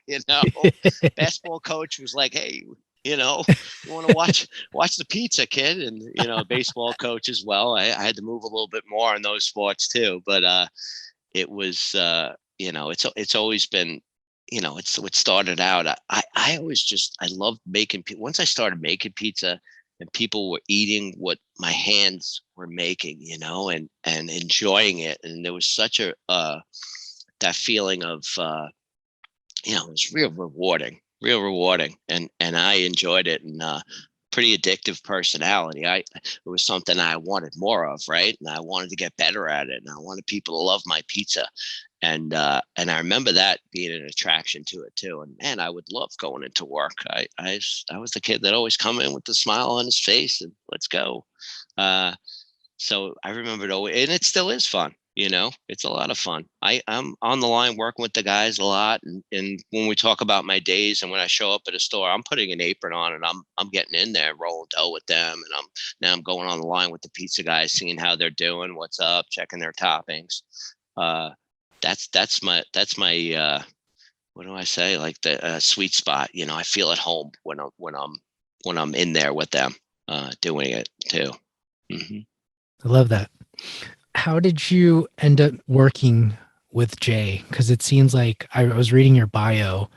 basketball coach was like, hey, you want to watch the pizza, kid. And, baseball coach as well. I had to move a little bit more in those sports too, but it was, it's always been, it's what started out. I always I loved making pizza. Once I started making pizza and people were eating what my hands were making, and enjoying it. And there was such that feeling of, it was real rewarding. And I enjoyed it, and, pretty addictive personality. It was something I wanted more of, right? And I wanted to get better at it, and I wanted people to love my pizza. And I remember that being an attraction to it too. And man, I would love going into work. I was the kid that always come in with a smile on his face and let's go. So I remember it always, and it still is fun. It's a lot of fun. I'm on the line working with the guys a lot. And when we talk about my days, and when I show up at a store, I'm putting an apron on, and I'm getting in there, rolling dough with them. And I'm going on the line with the pizza guys, seeing how they're doing, what's up, checking their toppings. That's my what do I say? Like the sweet spot. I feel at home when I'm in there with them, doing it too. Mm-hmm. I love that. How did you end up working with Jay? Because it seems like I was reading your bio.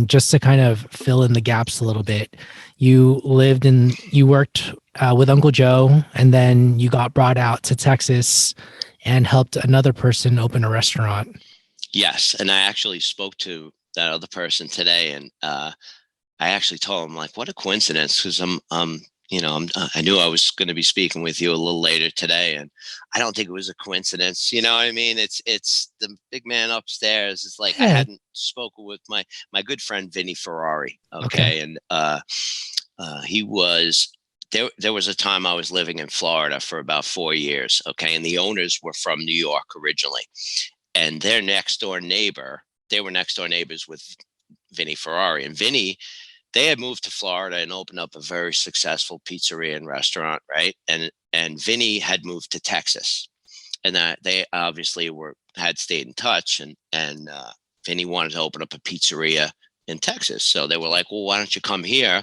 Just to kind of fill in the gaps a little bit, you worked with Uncle Joe, and then you got brought out to Texas and helped another person open a restaurant. Yes. And I actually spoke to that other person today, and I actually told him, like, what a coincidence, because I knew I was going to be speaking with you a little later today, and I don't think it was a coincidence. You know what I mean? It's the big man upstairs. It's like, I hadn't spoken with my good friend Vinny Ferrari. Okay. And he was there was a time I was living in Florida for about 4 years. Okay. And the owners were from New York originally, and they were next door neighbors with Vinny Ferrari. And Vinny, they had moved to Florida and opened up a very successful pizzeria and restaurant, right? And Vinny had moved to Texas, and that they obviously had stayed in touch, and Vinny wanted to open up a pizzeria in Texas. So they were like, well, why don't you come here,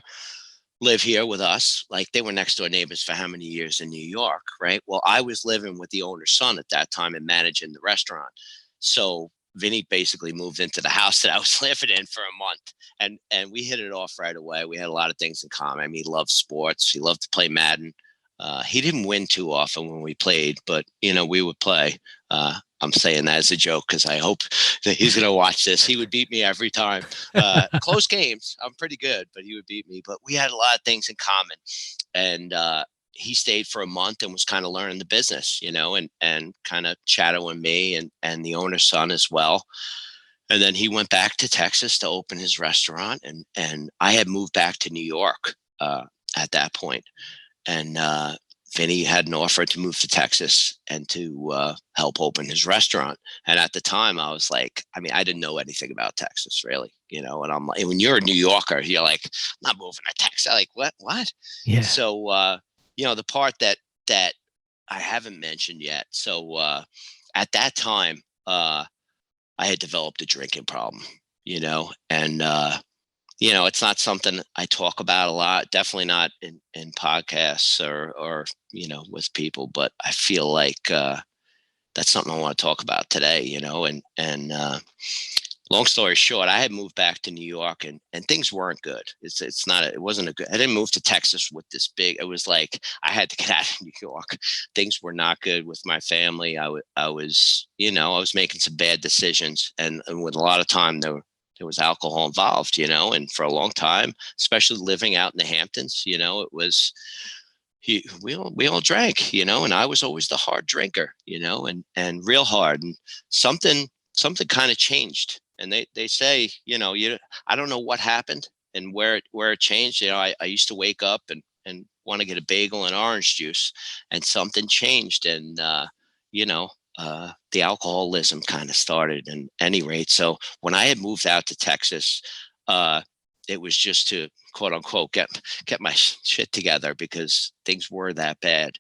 live here with us? Like, they were next door neighbors for how many years in New York, right? Well, I was living with the owner's son at that time and managing the restaurant. So Vinny basically moved into the house that I was living in for a month, and we hit it off right away. We had a lot of things in common. He loved sports. He loved to play Madden. He didn't win too often when we played, but we would play. I'm saying that as a joke because I hope that he's going to watch this. He would beat me every time. Close games, I'm pretty good, but he would beat me. But we had a lot of things in common, and he stayed for a month and was kind of learning the business, and kind of chatting with me and the owner's son as well. And then he went back to Texas to open his restaurant, and I had moved back to New York at that point. And Vinny had an offer to move to Texas and to help open his restaurant. And at the time, I was like, I mean, I didn't know anything about Texas really, and I'm like, when you're a New Yorker, you're like, I'm not moving to Texas. Like, what? Yeah. So, the part that I haven't mentioned yet. So at that time, I had developed a drinking problem, and it's not something I talk about a lot. Definitely not in podcasts or with people. But I feel like that's something I want to talk about today. And long story short, I had moved back to New York, and things weren't good. It wasn't a good. I didn't move to Texas with this big. It was like I had to get out of New York. Things were not good with my family. I was making some bad decisions, and with a lot of time there was alcohol involved, and for a long time, especially living out in the Hamptons, it was. We all drank, and I was always the hard drinker, and real hard, and something kind of changed. And they say, I don't know what happened and where it changed. I used to wake up and want to get a bagel and orange juice, and something changed. And, the alcoholism kind of started. And any rate, so when I had moved out to Texas, it was just to quote unquote get my shit together because things were that bad.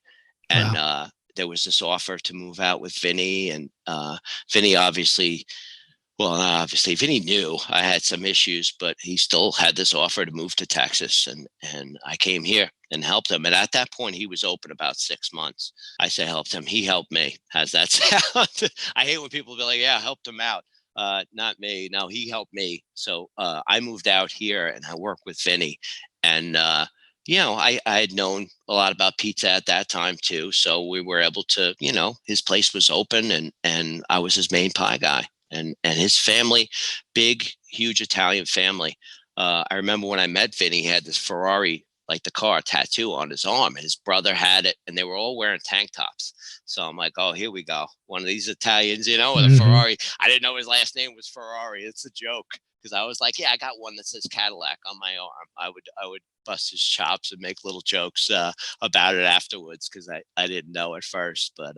And, Wow. there was this offer to move out with Vinny, and Vinny obviously, well, not obviously, Vinny knew I had some issues, but he still had this offer to move to Texas, and I came here and helped him. And at that point, he was open about 6 months. I say helped him. He helped me. How's that sound? I hate when people be like, yeah, I helped him out. Not me. No, he helped me. So I moved out here and I worked with Vinny. And, I had known a lot about pizza at that time too. So we were able to, his place was open, and I was his main pie guy. And his family, big, huge Italian family. I remember when I met Vinny, he had this Ferrari, like the car, tattoo on his arm, and his brother had it, and they were all wearing tank tops. So I'm like, oh, here we go. One of these Italians, with a Ferrari. I didn't know his last name was Ferrari. It's a joke. Because I was like, yeah, I got one that says Cadillac on my arm. I would bust his chops and make little jokes about it afterwards because I didn't know at first. But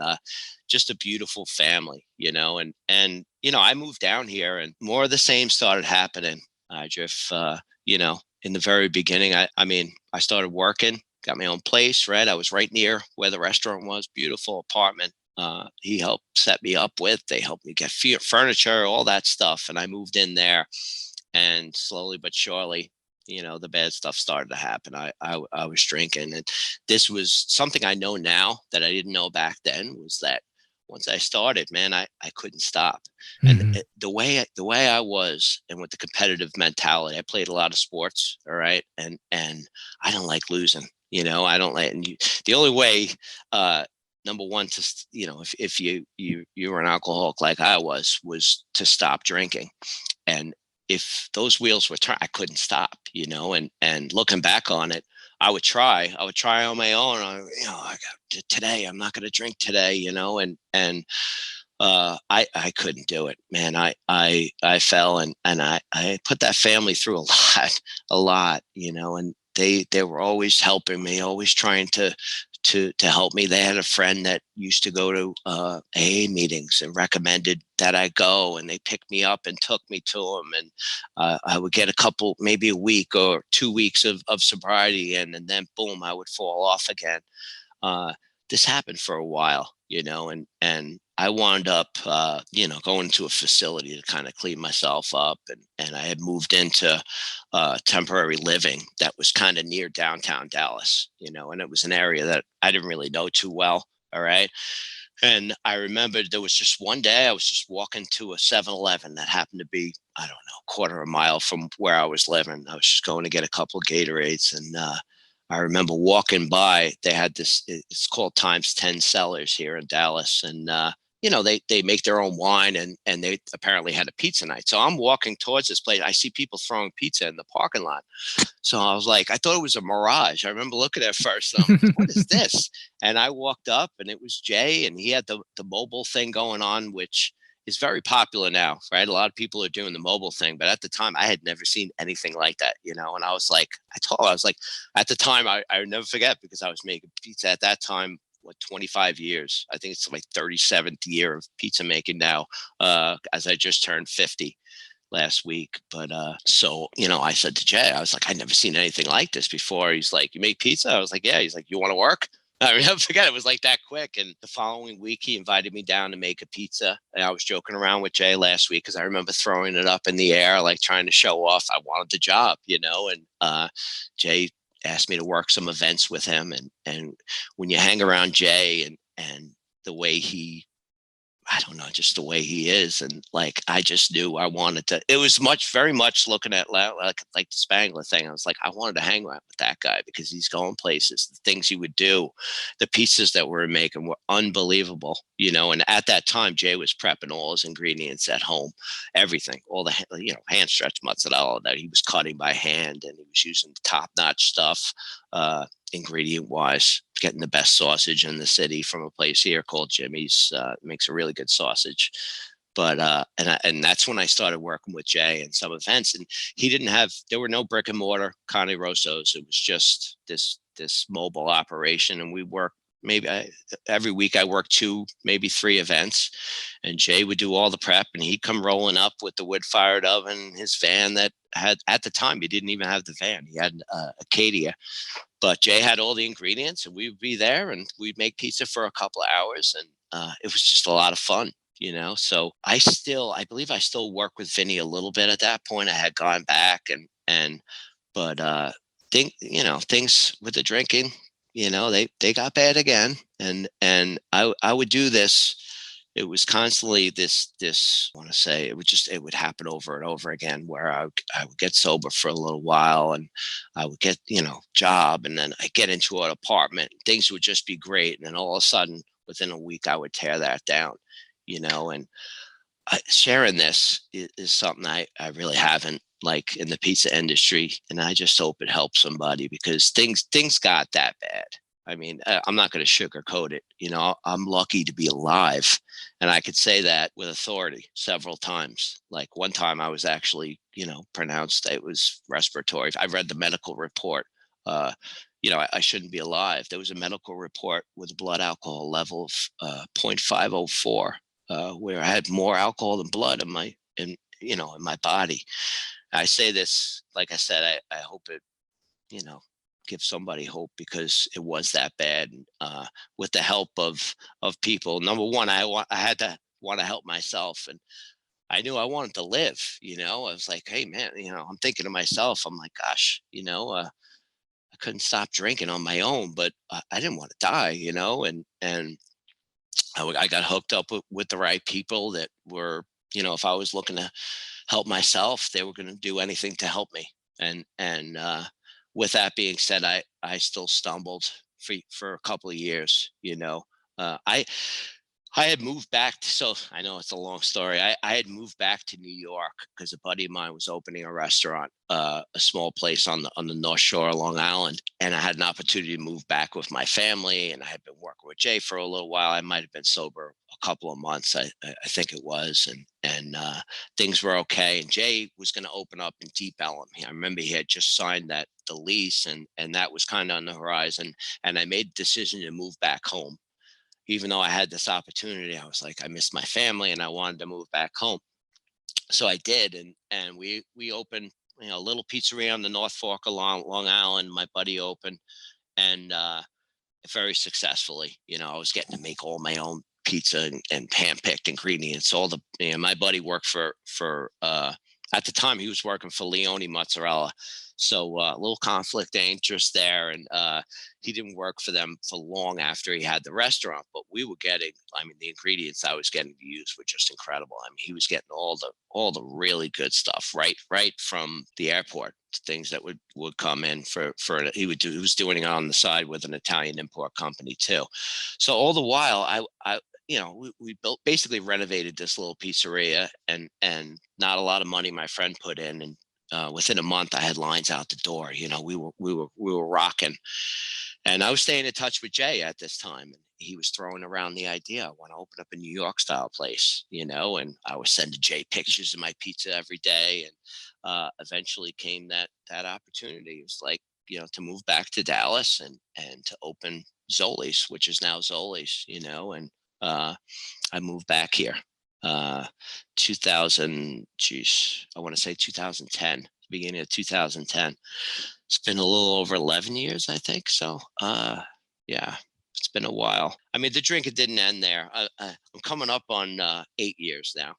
just a beautiful family, and I moved down here, and more of the same started happening. I just, in the very beginning, I started working, got my own place, right? I was right near where the restaurant was, beautiful apartment. He helped set me up with. They helped me get furniture, all that stuff, and I moved in there. And slowly but surely, the bad stuff started to happen. I was drinking, and this was something I know now that I didn't know back then. Was that once I started, man, I couldn't stop. And the way I was, and with the competitive mentality, I played a lot of sports, all right, and I don't like losing. I don't like. And the only way. Number one, if you were an alcoholic like I was to stop drinking. And if those wheels were turned, I couldn't stop, and looking back on it, I would try on my own. Today, I'm not going to drink today, and I couldn't do it, man. I fell, and I put that family through a lot, and they were always helping me, always trying to help me. They had a friend that used to go to AA meetings and recommended that I go, and they picked me up and took me to them. And I would get a couple, maybe a week or 2 weeks of sobriety, and then boom, I would fall off again. This happened for a while, and I wound up, going to a facility to kind of clean myself up. And I had moved into temporary living that was kind of near downtown Dallas, and it was an area that I didn't really know too well. All right. And I remember there was just one day I was just walking to a 7-Eleven that happened to be, I don't know, a quarter of a mile from where I was living. I was just going to get a couple of Gatorades, and I remember walking by. They had this, it's called times 10 sellers here in Dallas. And they make their own wine, and they apparently had a pizza night. So I'm walking towards this place. I see people throwing pizza in the parking lot. So I was like, I thought it was a mirage. I remember looking at it first. And I'm like, what is this? And I walked up, and it was Jay, and he had the mobile thing going on, which is very popular now, right? A lot of people are doing the mobile thing, but at the time I had never seen anything like that, And I was like, I was like, at the time I would never forget, because I was making pizza at that time, 25 years. I think it's my 37th year of pizza making now, as I just turned 50 last week. But so, I said to Jay, I was like, I'd never seen anything like this before. He's like, you make pizza? I was like, yeah. He's like, you want to work? I mean, I forget, it was like that quick. And the following week, he invited me down to make a pizza. And I was joking around with Jay last week, because I remember throwing it up in the air, like trying to show off I wanted the job, And Jay asked me to work some events with him. And when you hang around Jay and the way I don't know, just the way he is. And like, I just knew I wanted to, it was very much looking at like the Spangler thing. I was like, I wanted to hang around with that guy, because he's going places, the things he would do, the pizzas that we were making were unbelievable, And at that time, Jay was prepping all his ingredients at home, everything, all the, hand stretch mozzarella that he was cutting by hand, and he was using top notch stuff, ingredient wise, getting the best sausage in the city from a place here called Jimmy's. Makes a really good sausage. But and that's when I started working with Jay in some events. And there were no brick and mortar Cane Rossos. It was just this mobile operation, and we worked every week. I worked 2, maybe 3 events, and Jay would do all the prep, and he'd come rolling up with the wood fired oven, his van that had, at the time, he didn't even have the van. He had Acadia. But Jay had all the ingredients, and we'd be there, and we'd make pizza for a couple of hours, and it was just a lot of fun, So I believe I still work with Vinny a little bit at that point. I had gone back, but things with the drinking, they got bad again, and I would do this. It was constantly this, I want to say, it would happen over and over again, where I would get sober for a little while, and I would get, job, and then I get into an apartment, things would just be great. And then all of a sudden, within a week, I would tear that down, and sharing this is something I really haven't, like, in the pizza industry. And I just hope it helps somebody, because things got that bad. I mean, I'm not going to sugarcoat it. I'm lucky to be alive. And I could say that with authority several times. Like, one time I was actually, pronounced it was respiratory. I read the medical report. I shouldn't be alive. There was a medical report with a blood alcohol level of 0.504, where I had more alcohol than blood in my body. I say this, like I said, I hope it, give somebody hope, because it was that bad. With the help of people, number one, I had to want to help myself, and I knew I wanted to live. I was like, hey man, I'm thinking to myself, I'm like, gosh, I couldn't stop drinking on my own, but I didn't want to die, and I got hooked up with the right people that were, if I was looking to help myself, they were going to do anything to help me. And with that being said, I still stumbled for a couple of years. I had moved back. So I know it's a long story. I had moved back to New York because a buddy of mine was opening a restaurant, a small place on the North Shore of Long Island. And I had an opportunity to move back with my family. And I had been working with Jay for a little while. I might have been sober a couple of months. I think it was. And things were okay. And Jay was going to open up in Deep Ellum. I remember he had just signed the lease, and that was kind of on the horizon. And I made the decision to move back home. Even though I had this opportunity, I was like, I missed my family and I wanted to move back home. So I did. And we opened, a little pizzeria on the North Fork of Long Island. My buddy opened, and very successfully. I was getting to make all my own pizza and hand-picked ingredients. My buddy worked for at the time he was working for Leone Mozzarella. So a little conflict of interest there. And he didn't work for them for long after he had the restaurant, but we were getting, the ingredients I was getting to use were just incredible. He was getting all the really good stuff, right from the airport, things that would come in for he was doing it on the side with an Italian import company too. So all the while I we basically renovated this little pizzeria, and not a lot of money my friend put in, and within a month I had lines out the door. We were rocking, and I was staying in touch with Jay at this time, and he was throwing around the idea, I want to open up a New York style place, and I was sending Jay pictures of my pizza every day, and eventually came that opportunity. It was like, to move back to Dallas and to open Zoli's, which is now Zoli's, and uh, I moved back here. 2000, geez, I want to say 2010, beginning of 2010. It's been a little over 11 years, I think. So, yeah, it's been a while. I mean, the drinking didn't end there. I'm coming up on 8 years now.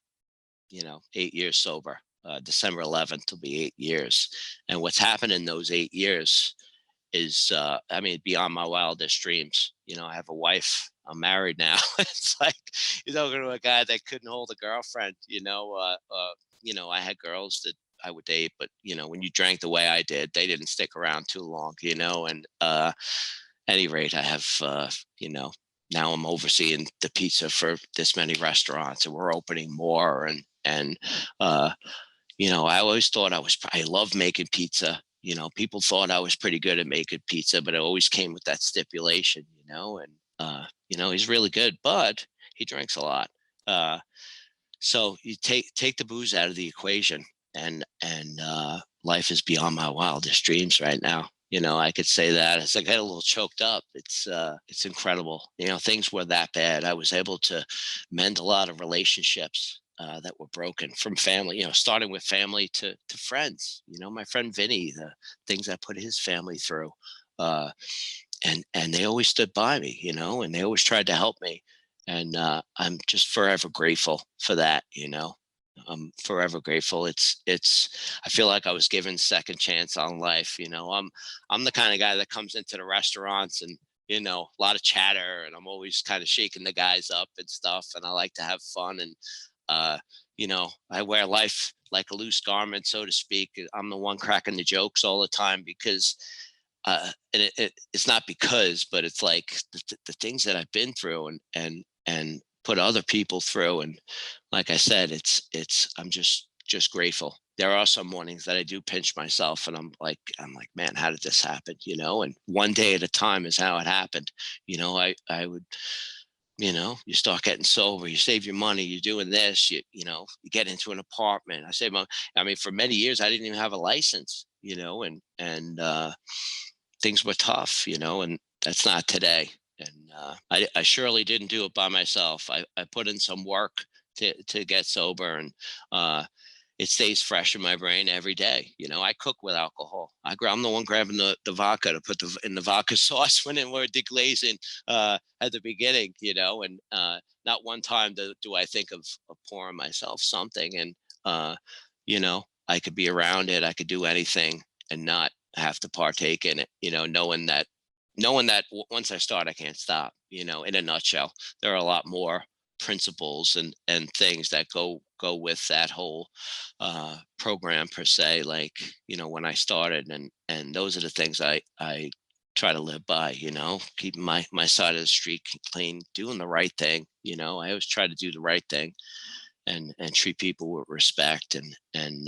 8 years sober. December 11th will be 8 years. And what's happened in those 8 years is, I mean, beyond my wildest dreams. I have a wife. I'm married now. It's like you're talking to a guy that couldn't hold a girlfriend. I had girls that I would date, but when you drank the way I did, they didn't stick around too long. And any rate, I have now I'm overseeing the pizza for this many restaurants, and we're opening more. And I always thought I love making pizza. People thought I was pretty good at making pizza, but it always came with that stipulation, and he's really good, but he drinks a lot. So you take the booze out of the equation, and life is beyond my wildest dreams right now. I could say that as I get a little choked up. It's incredible. Things were that bad. I was able to mend a lot of relationships that were broken from family, starting with family to friends. My friend Vinny, the things I put his family through. And they always stood by me, and they always tried to help me. And I'm just forever grateful for that. I'm forever grateful. I feel like I was given second chance on life. I'm the kind of guy that comes into the restaurants and, a lot of chatter, and I'm always kind of shaking the guys up and stuff. And I like to have fun. And, I wear life like a loose garment, so to speak. I'm the one cracking the jokes all the time because, and it's not because, but it's like the things that I've been through and put other people through. And like I said, I'm just grateful. There are some mornings that I do pinch myself, and I'm like, man, how did this happen? And one day at a time is how it happened. I would, you start getting sober, you save your money, you're doing this, you get into an apartment. I mean, for many years, I didn't even have a license, and things were tough, and that's not today. And I surely didn't do it by myself. I put in some work to get sober, and it stays fresh in my brain every day. I cook with alcohol. I'm the one grabbing the vodka to put in the vodka sauce when we're deglazing at the beginning, and not one time do I think of pouring myself something. And, I could be around it. I could do anything and not have to partake in it, knowing that once I start, I can't stop, in a nutshell. There are a lot more principles and things that go with that whole program per se, like, when I started, and those are the things I try to live by, keeping my side of the street clean, doing the right thing. I always try to do the right thing and treat people with respect. And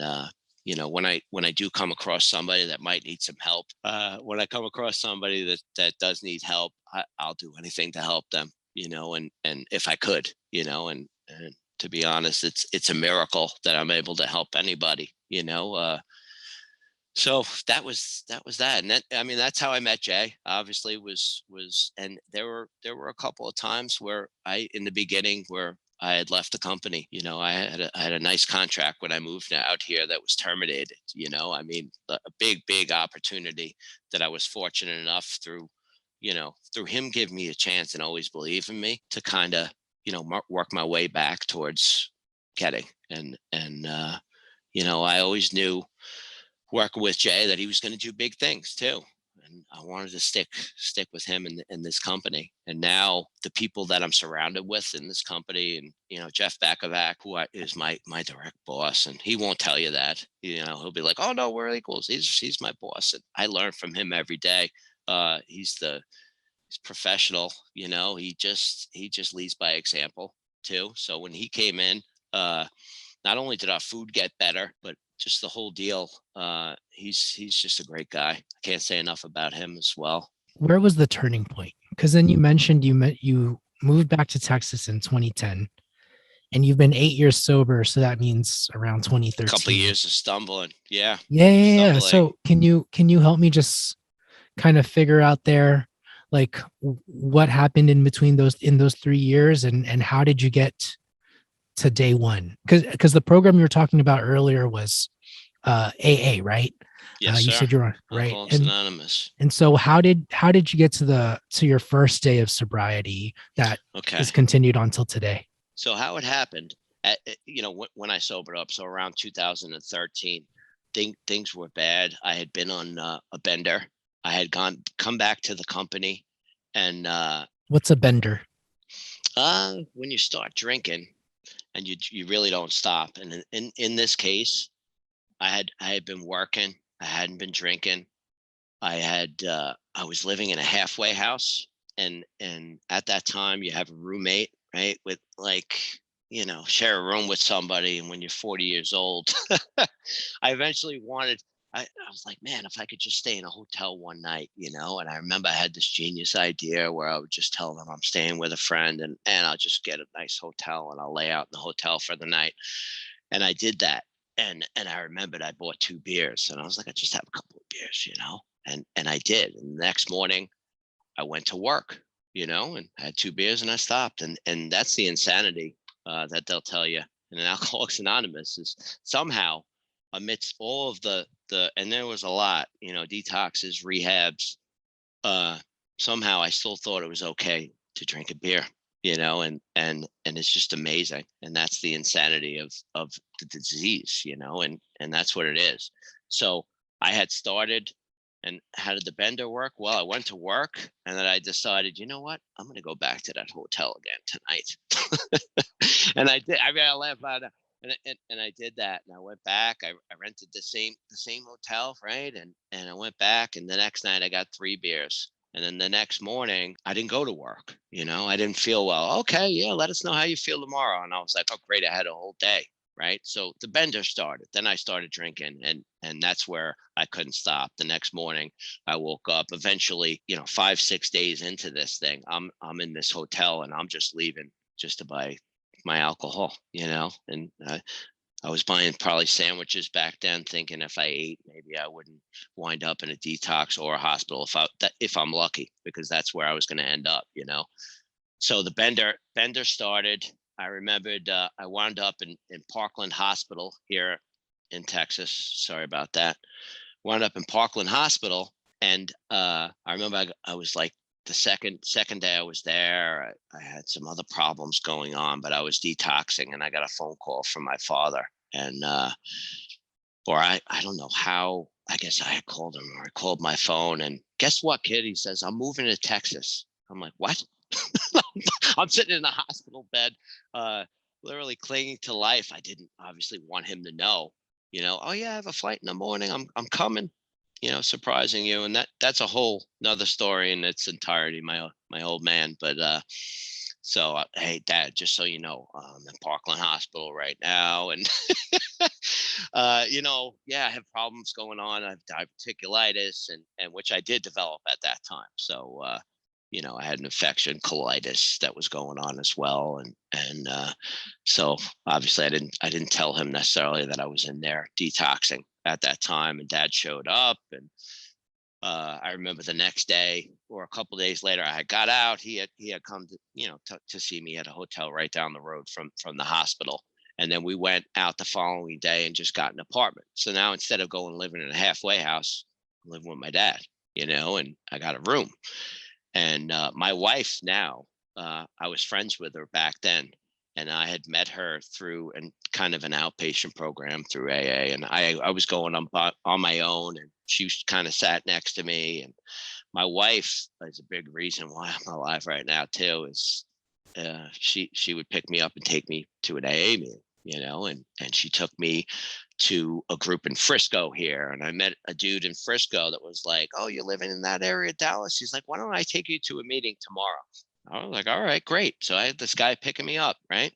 when I do come across somebody that might need some help, when I come across somebody that does need help, I'll do anything to help them, and if I could, and to be honest, it's a miracle that I'm able to help anybody, so that was that. And I mean, that's how I met Jay. Obviously, and there were a couple of times where in the beginning, where I had left the company. I had a nice contract when I moved out here that was terminated. I mean, a big opportunity that I was fortunate enough through him giving me a chance and always believe in me to kind of, work my way back towards getting. And I always knew, working with Jay, that he was going to do big things too. And I wanted to stick with him in this company. And now the people that I'm surrounded with in this company, and Jeff Bakovac, who is my direct boss, and he won't tell you that. He'll be like, "Oh no, we're equals." He's my boss, and I learn from him every day. He's the He's professional, he just leads by example too. So when he came in, not only did our food get better, but just the whole deal. He's just a great guy. I can't say enough about him as well. Where was the turning point? Because then you mentioned you moved back to Texas in 2010, and you've been 8 years sober, so that means around A couple of 2013. years of stumbling. Yeah. Yeah. Stumbling. So can you help me just kind of figure out there, like what happened in between those 3 years, and how did you get to day one? Because the program you were talking about earlier was AA, right? Yes, You sir. said you're on, right? Alcoholics And Anonymous. so how did you get to your first day of sobriety that Okay. is continued until today? So how it happened, when I sobered up, so around 2013, things were bad. I had been on a bender. I had come back to the company, and What's a bender? when you start drinking and you really don't stop. And in this case, I had been working. I hadn't been drinking. I was living in a halfway house, and at that time you have a roommate, right? With like, share a room with somebody, and when you're 40 years old, I eventually wanted. I was like, man, if I could just stay in a hotel one night, and I remember I had this genius idea where I would just tell them I'm staying with a friend, and I'll just get a nice hotel and I'll lay out in the hotel for the night. And I did that. And I remembered I bought 2 beers, and I was like, I just have a couple of beers. And I did. And the next morning I went to work, and I had 2 beers and I stopped. And that's the insanity that they'll tell you in an Alcoholics Anonymous is somehow amidst all of and there was a lot, detoxes, rehabs, uh, somehow I still thought it was okay to drink a beer, and it's just amazing. And that's the insanity of the disease, and that's what it is. So I had started. And how did the bender work? Well, I went to work, and then I decided, you know what? I'm going to go back to that hotel again tonight. And I did. I mean, I laugh about it. And I did that, and I went back. I rented the same hotel, right? And I went back, and the next night I got 3 beers. And then the next morning, I didn't go to work. I didn't feel well. Okay, yeah, let us know how you feel tomorrow. And I was like, oh, great, I had a whole day, right? So the bender started. Then I started drinking, and that's where I couldn't stop. The next morning, I woke up. Eventually, 5-6 days into this thing, I'm in this hotel, and I'm just leaving just to buy my alcohol, and I was buying probably sandwiches back then, thinking if I ate, maybe I wouldn't wind up in a detox or a hospital if I'm lucky, because that's where I was going to end up. So the bender started. I remembered I wound up in Parkland Hospital here in Texas. Sorry about that. Wound up in Parkland Hospital, and I remember I was like the second day I was there, I had some other problems going on, but I was detoxing, and I got a phone call from my father, and or I don't know how. I guess I had called him, or I called my phone, and guess what, kid? He says, I'm moving to Texas. I'm like, what? I'm sitting in a hospital bed, literally clinging to life. I didn't obviously want him to know, oh yeah, I have a flight in the morning. I'm coming, surprising you. And that's a whole nother story in its entirety, my old man. But so hey, Dad, just so you know, I'm in Parkland Hospital right now, and yeah, I have problems going on. I have diverticulitis, and which I did develop at that time. So I had an infection, colitis, that was going on as well, and so obviously I didn't tell him necessarily that I was in there detoxing at that time. And Dad showed up, and I remember the next day or a couple days later, I got out. He had come to see me at a hotel right down the road from the hospital. And then we went out the following day and just got an apartment. So now instead of going living in a halfway house, I'm living with my dad, and I got a room. And my wife now, I was friends with her back then, and I had met her through kind of an outpatient program through AA. And I was going on my own, and she kind of sat next to me. And my wife is a big reason why I'm alive right now too. Is she would pick me up and take me to an AA meeting, and she took me to a group in Frisco here. And I met a dude in Frisco that was like, oh, you're living in that area of Dallas? He's like, why don't I take you to a meeting tomorrow? I was like, all right, great. So I had this guy picking me up, right?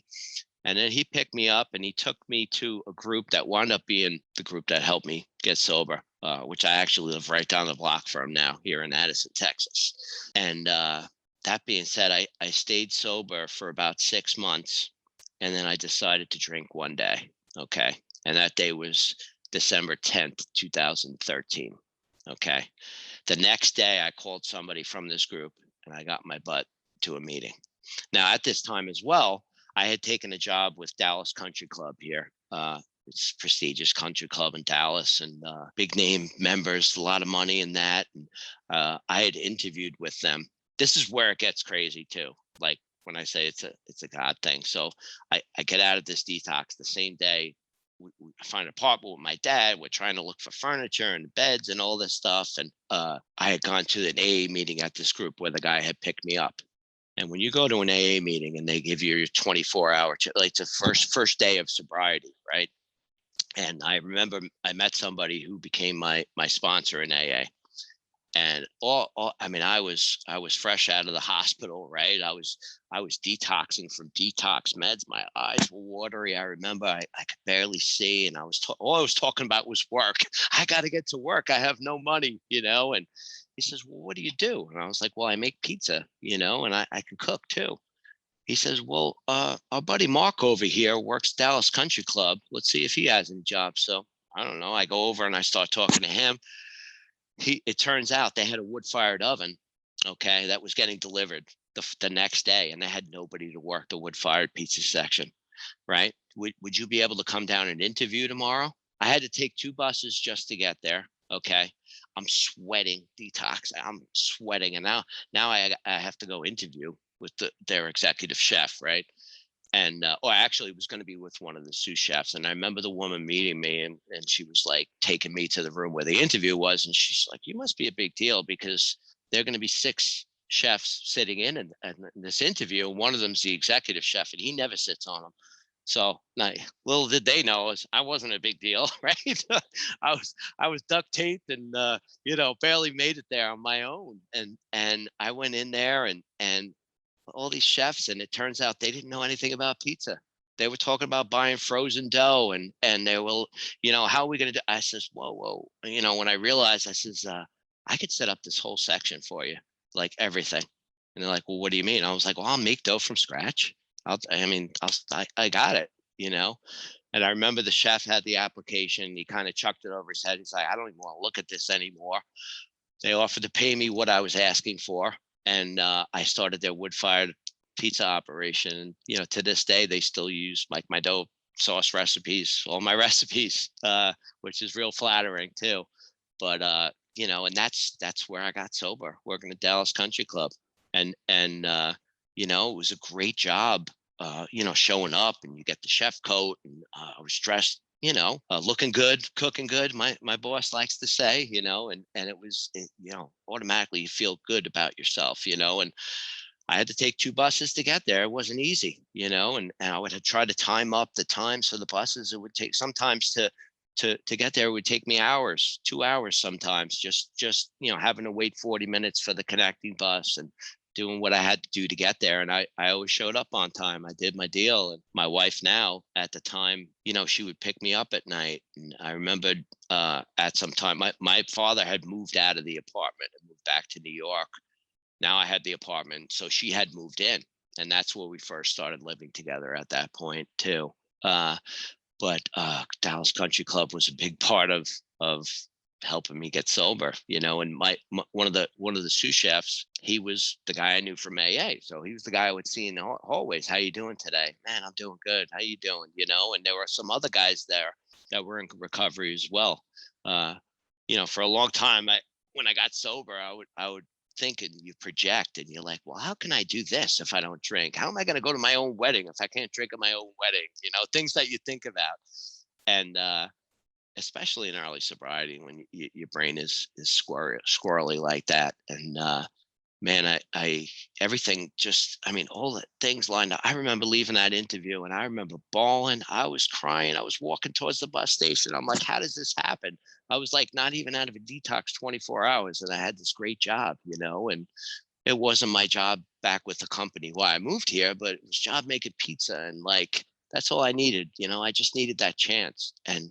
And then he picked me up and he took me to a group that wound up being the group that helped me get sober, which I actually live right down the block from now here in Addison, Texas. And that being said, I stayed sober for about 6 months. And then I decided to drink one day. Okay. And that day was December 10th, 2013. Okay. The next day, I called somebody from this group and I got my butt to a meeting. Now, at this time as well, I had taken a job with Dallas Country Club here. It's a prestigious country club in Dallas, and big name members, a lot of money in that. And I had interviewed with them. This is where it gets crazy too. Like when I say it's a God thing. So I get out of this detox the same day. We find an apartment with my dad. We're trying to look for furniture and beds and all this stuff. And I had gone to an AA meeting at this group where the guy had picked me up. And when you go to an AA meeting and they give you your 24-hour, like it's a first day of sobriety, right? And I remember I met somebody who became my sponsor in AA. And I mean, I was fresh out of the hospital, right? I was detoxing from detox meds. My eyes were watery. I remember I could barely see, and all I was talking about was work. I got to get to work. I have no money, And he says, well, what do you do? And I was like, well, I make pizza, and I can cook too. He says, well, our buddy Mark over here works Dallas Country Club. Let's see if he has any jobs. So I don't know. I go over and I start talking to him. It turns out they had a wood-fired oven, okay, that was getting delivered the next day, and they had nobody to work the wood-fired pizza section, right? Would you be able to come down and interview tomorrow? I had to take 2 buses just to get there, okay? I'm sweating, detox. I'm sweating, and now I have to go interview with their executive chef, right? And or actually it was going to be with one of the sous chefs. And I remember the woman meeting me, and she was like taking me to the room where the interview was, and she's like, you must be a big deal, because there are going to be 6 chefs sitting in this interview, and one of them's the executive chef, and he never sits on them. So little did they know I wasn't a big deal, right? I was duct taped and barely made it there on my own. And I went in there and all these chefs, and it turns out they didn't know anything about pizza. They were talking about buying frozen dough, and they will, how are we going to do? I says, whoa. When I realized, I says, I could set up this whole section for you, like everything. And they're like, well, what do you mean? I was like, well, I'll make dough from scratch. I got it, And I remember the chef had the application. He kind of chucked it over his head. He's like, I don't even want to look at this anymore. They offered to pay me what I was asking for. And I started their wood-fired pizza operation. And, to this day, they still use like my dough sauce recipes, all my recipes, which is real flattering too. But, and that's where I got sober, working at Dallas Country Club. And it was a great job, showing up, and you get the chef coat, and I was dressed, looking good, cooking good. My boss likes to say, and it was, automatically you feel good about yourself, and I had to take 2 buses to get there. It wasn't easy, and I would have tried to time up the times for the buses. It would take sometimes to get there. It would take me hours, 2 hours sometimes, just having to wait 40 minutes for the connecting bus and doing what I had to do to get there. And I always showed up on time. I did my deal. And my wife now, at the time, she would pick me up at night. And I remembered at some time, my father had moved out of the apartment and moved back to New York. Now I had the apartment. So she had moved in. And that's where we first started living together at that point too. But Dallas Country Club was a big part of helping me get sober, and one of the sous chefs, he was the guy I knew from AA. So he was the guy I would see in the hallways. How you doing today? Man, I'm doing good. How you doing? And there were some other guys there that were in recovery as well. For a long time, when I got sober, I would think, and you project, and you're like, well, how can I do this if I don't drink? How am I going to go to my own wedding if I can't drink at my own wedding? Things that you think about. And especially in early sobriety, when your brain is squirrely like that. And man, I everything just, I mean, all the things lined up. I remember leaving that interview and I remember bawling. I was crying. I was walking towards the bus station. I'm like, how does this happen? I was like not even out of a detox 24 hours and I had this great job, and it wasn't my job back with the company why I moved here, but it was job making pizza and like that's all I needed. I just needed that chance. And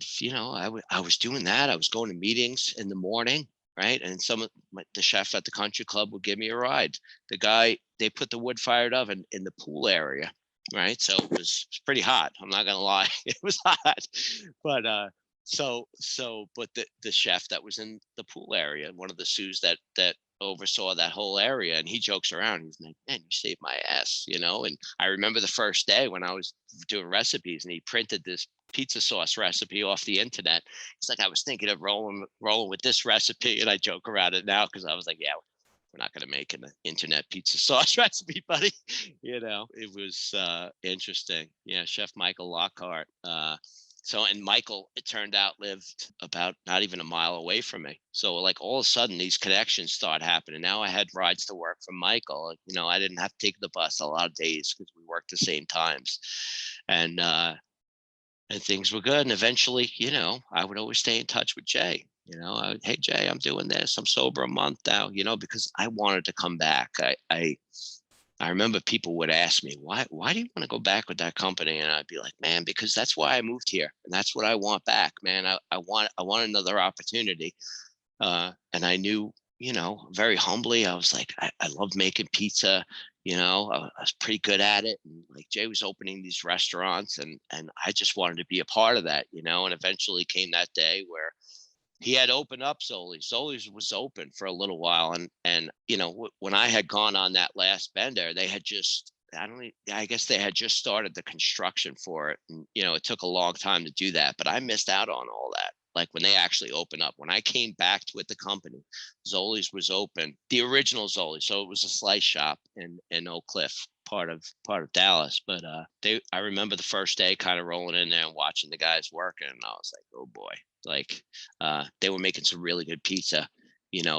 I was doing that. I was going to meetings in the morning, right? And some of the chef at the country club would give me a ride. The guy, they put the wood fired oven in the pool area, right? So it was pretty hot. I'm not gonna lie, it was hot, but but the chef that was in the pool area, one of the sous that oversaw that whole area, and he jokes around. He's like, "Man, you saved my ass." And I remember the first day when I was doing recipes, and he printed this pizza sauce recipe off the internet. It's like I was thinking of rolling with this recipe, and I joke around it now because I was like, "Yeah, we're not going to make an internet pizza sauce recipe, buddy." It was interesting. Yeah, Chef Michael Lockhart. And Michael, it turned out, lived about not even a mile away from me. So like all of a sudden these connections start happening. Now I had rides to work from Michael. I didn't have to take the bus a lot of days because we worked the same times. And things were good. And eventually, I would always stay in touch with Jay. Hey Jay, I'm doing this. I'm sober a month now, because I wanted to come back. I remember people would ask me, why do you want to go back with that company? And I'd be like, man, because that's why I moved here. And that's what I want back, man. I want another opportunity. And I knew, very humbly, I was like, I love making pizza. I was pretty good at it. And like Jay was opening these restaurants and I just wanted to be a part of that, and eventually came that day where he had opened up Zoli. Zoli's was open for a little while, and when I had gone on that last bender, they had just I guess they had just started the construction for it, and it took a long time to do that. But I missed out on all that. Like when they actually opened up, when I came back with the company, Zoli's was open, the original Zoli. So it was a slice shop in Oak Cliff, part of Dallas. But I remember the first day kind of rolling in there and watching the guys working, and I was like, oh boy, like they were making some really good pizza,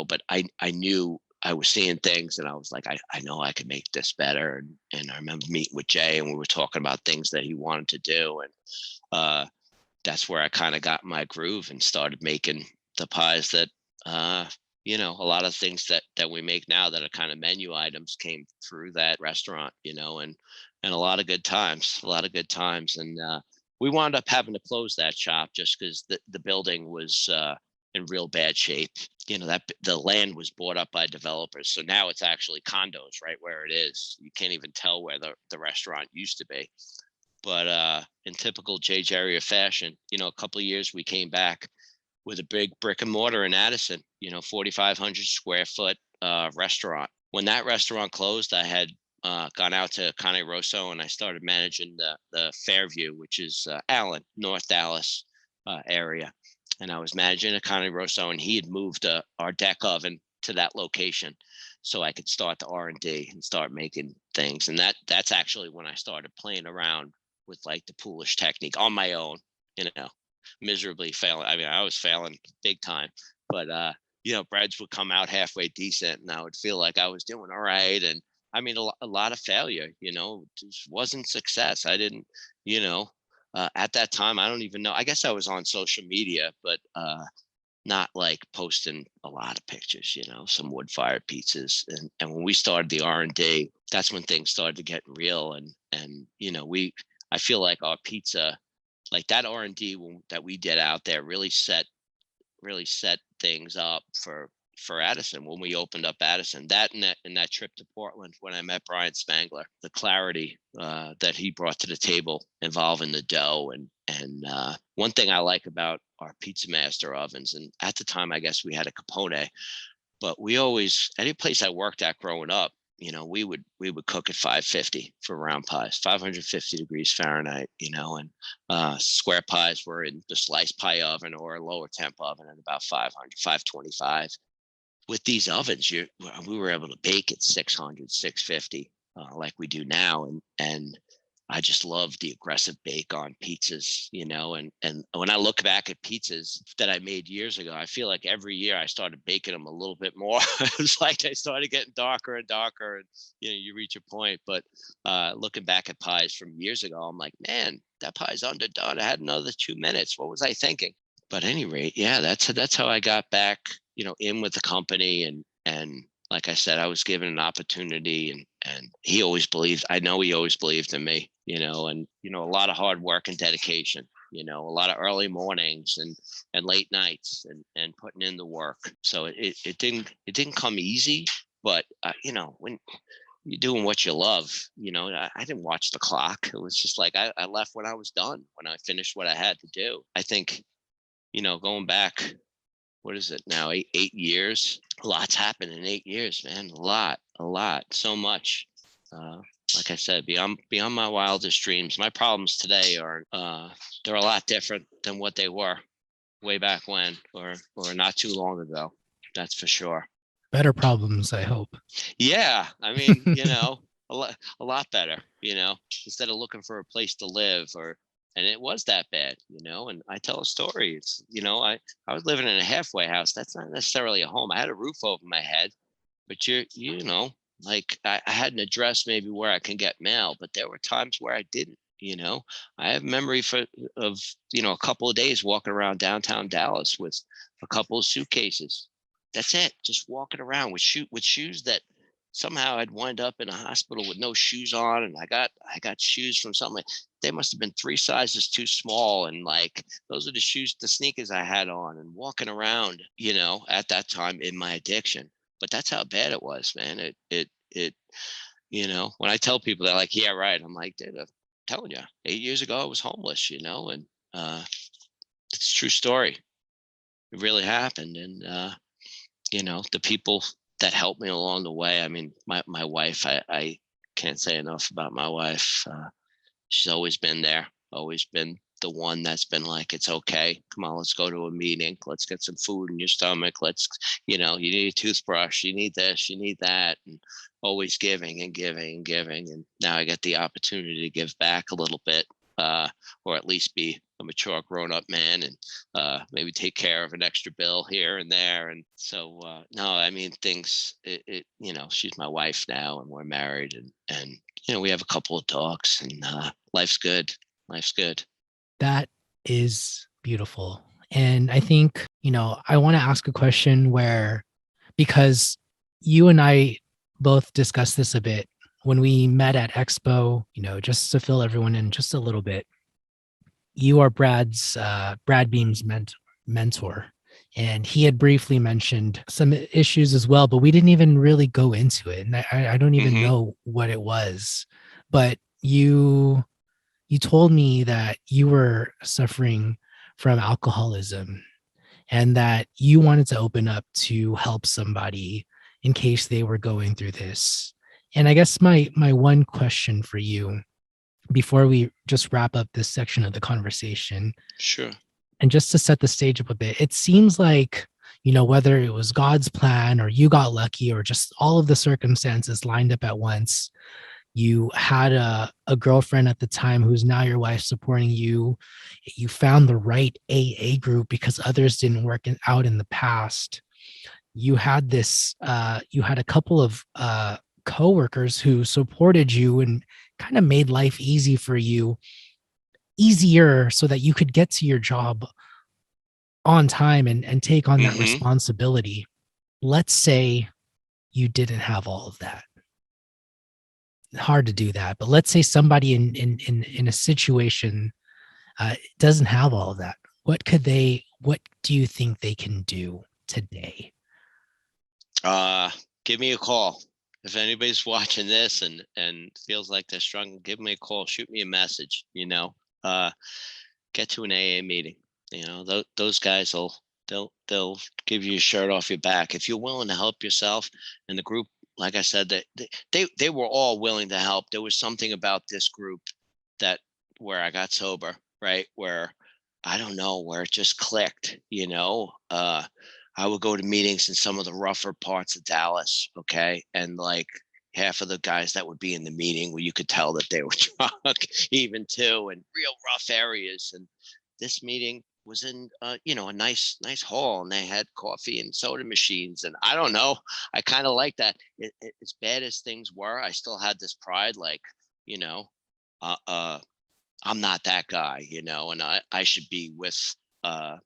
but I knew I was seeing things and I was like, I know I could make this better. And I remember meeting with Jay and we were talking about things that he wanted to do. And that's where I kind of got my groove and started making the pies that, a lot of things that we make now that are kind of menu items came through that restaurant, and a lot of good times. And we wound up having to close that shop just because the building was in real bad shape. That the land was bought up by developers. So now it's actually condos right where it is. You can't even tell where the restaurant used to be. But in typical J. Jerry fashion, a couple of years we came back with a big brick and mortar in Addison, 4,500 square foot restaurant. When that restaurant closed, I had gone out to Cane Rosso and I started managing the Fairview, which is Allen, North Dallas area. And I was managing a Cane Rosso, and he had moved our deck oven to that location so I could start the R&D and start making things. And that's actually when I started playing around with like the poolish technique on my own, miserably failing. I mean, I was failing big time, but breads would come out halfway decent and I would feel like I was doing all right. And I mean, a lot of failure, just wasn't success. I didn't, at that time, I don't even know. I guess I was on social media, but not like posting a lot of pictures, some wood fired pizzas. And when we started the R&D, that's when things started to get real. And I feel like our pizza, like that R&D that we did out there really set things up for Addison when we opened up Addison. That and that trip to Portland when I met Brian Spangler, the clarity that he brought to the table involving the dough. And one thing I like about our Pizza Master ovens, and at the time I guess we had a Capone, but we always, any place I worked at growing up, we would cook at 550 for round pies, 550 degrees Fahrenheit, and square pies were in the slice pie oven or a lower temp oven at about 500, 525. With these ovens, we were able to bake at 600, 650, like we do now. And I just love the aggressive bake on pizzas, and when I look back at pizzas that I made years ago, I feel like every year I started baking them a little bit more. It was like they started getting darker and darker, and you reach a point. But looking back at pies from years ago, I'm like, man, that pie's underdone. I had another 2 minutes. What was I thinking? But at any rate, yeah, that's how I got back, in with the company, and like I said, I was given an opportunity, and he always believed. I know he always believed in me, and a lot of hard work and dedication. A lot of early mornings and late nights and putting in the work. So it didn't come easy, but when you're doing what you love, I didn't watch the clock. It was just like I left when I was done, when I finished what I had to do. I think, going back, what is it now, 8 years, a lot's happened in 8 years, man. A lot, so much. uh like I said, beyond my wildest dreams. My problems today are they're a lot different than what they were way back when, or not too long ago. That's for sure. Better problems, I hope. Yeah, I mean, a lot better, instead of looking for a place to live, and it was that bad, and I tell a story. It's, I was living in a halfway house. That's not necessarily a home. I had a roof over my head, but like I had an address maybe where I can get mail, but there were times where I didn't. I have memory of a couple of days walking around downtown Dallas with a couple of suitcases. That's it. Just walking around with shoes that somehow I'd wind up in a hospital with no shoes on, and I got shoes from something. They must have been 3 sizes too small, and like those are the sneakers I had on, and walking around, at that time in my addiction. But that's how bad it was, man. It when I tell people, they're like, yeah, right. I'm like, dude, I'm telling you, 8 years ago I was homeless, and it's a true story. It really happened. And the people that helped me along the way. I mean, my wife, I can't say enough about my wife. She's always been there, always been the one that's been like, it's okay. Come on, let's go to a meeting. Let's get some food in your stomach. You need a toothbrush. You need this, you need that. And always giving and giving and giving. And now I get the opportunity to give back a little bit, or at least be a mature grown up man, and maybe take care of an extra bill here and there. And so, no, I mean, she's my wife now, and we're married, and we have a couple of dogs, and life's good. Life's good. That is beautiful. And I think, I want to ask a question because you and I both discussed this a bit when we met at Expo, just to fill everyone in just a little bit. You are Brad Beam's mentor. And he had briefly mentioned some issues as well, but we didn't even really go into it. And I don't even know what it was. But you told me that you were suffering from alcoholism and that you wanted to open up to help somebody in case they were going through this. And I guess my one question for you before we just wrap up this section of the conversation. Sure. And just to set the stage up a bit, it seems like, whether it was God's plan or you got lucky or just all of the circumstances lined up at once, you had a girlfriend at the time who's now your wife supporting you. You found the right AA group because others didn't work out in the past. You had a couple of coworkers who supported you and kind of made life easier so that you could get to your job on time and take on that responsibility. Let's say you didn't have all of that. Hard to do that, but let's say somebody in a situation doesn't have all of that. What do you think they can do today? Give me a call. If anybody's watching this and feels like they're struggling, give me a call, shoot me a message, get to an AA meeting. Those guys they'll give you a shirt off your back. If you're willing to help yourself, and the group, like I said, that they were all willing to help. There was something about this group where I got sober, right? Where I don't know, where it just clicked, I would go to meetings in some of the rougher parts of Dallas. Okay. And like half of the guys that would be in the meeting where you could tell that they were drunk even too, and real rough areas. And this meeting was in a nice hall, and they had coffee and soda machines. And I don't know, I kind of like that. As bad as things were, I still had this pride, like, you know, uh, uh I'm not that guy, and I should be with, I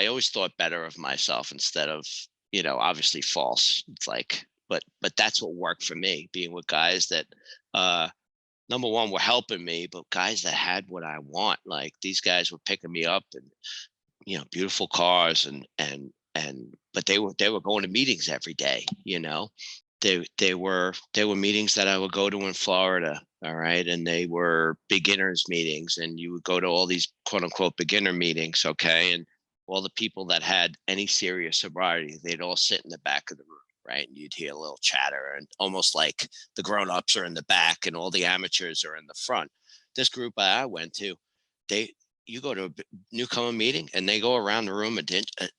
always thought better of myself instead of, obviously false. It's like, but that's what worked for me, being with guys that, uh, number one, were helping me, but guys that had what I want. Like, these guys were picking me up, and, beautiful cars, but they were going to meetings every day. They were meetings that I would go to in Florida. All right. And they were beginners meetings, and you would go to all these quote unquote beginner meetings. Okay. And all the people that had any serious sobriety, they'd all sit in the back of the room. Right. And you'd hear a little chatter, and almost like the grown-ups are in the back and all the amateurs are in the front. This group I went to, they, you go to a newcomer meeting, and they go around the room and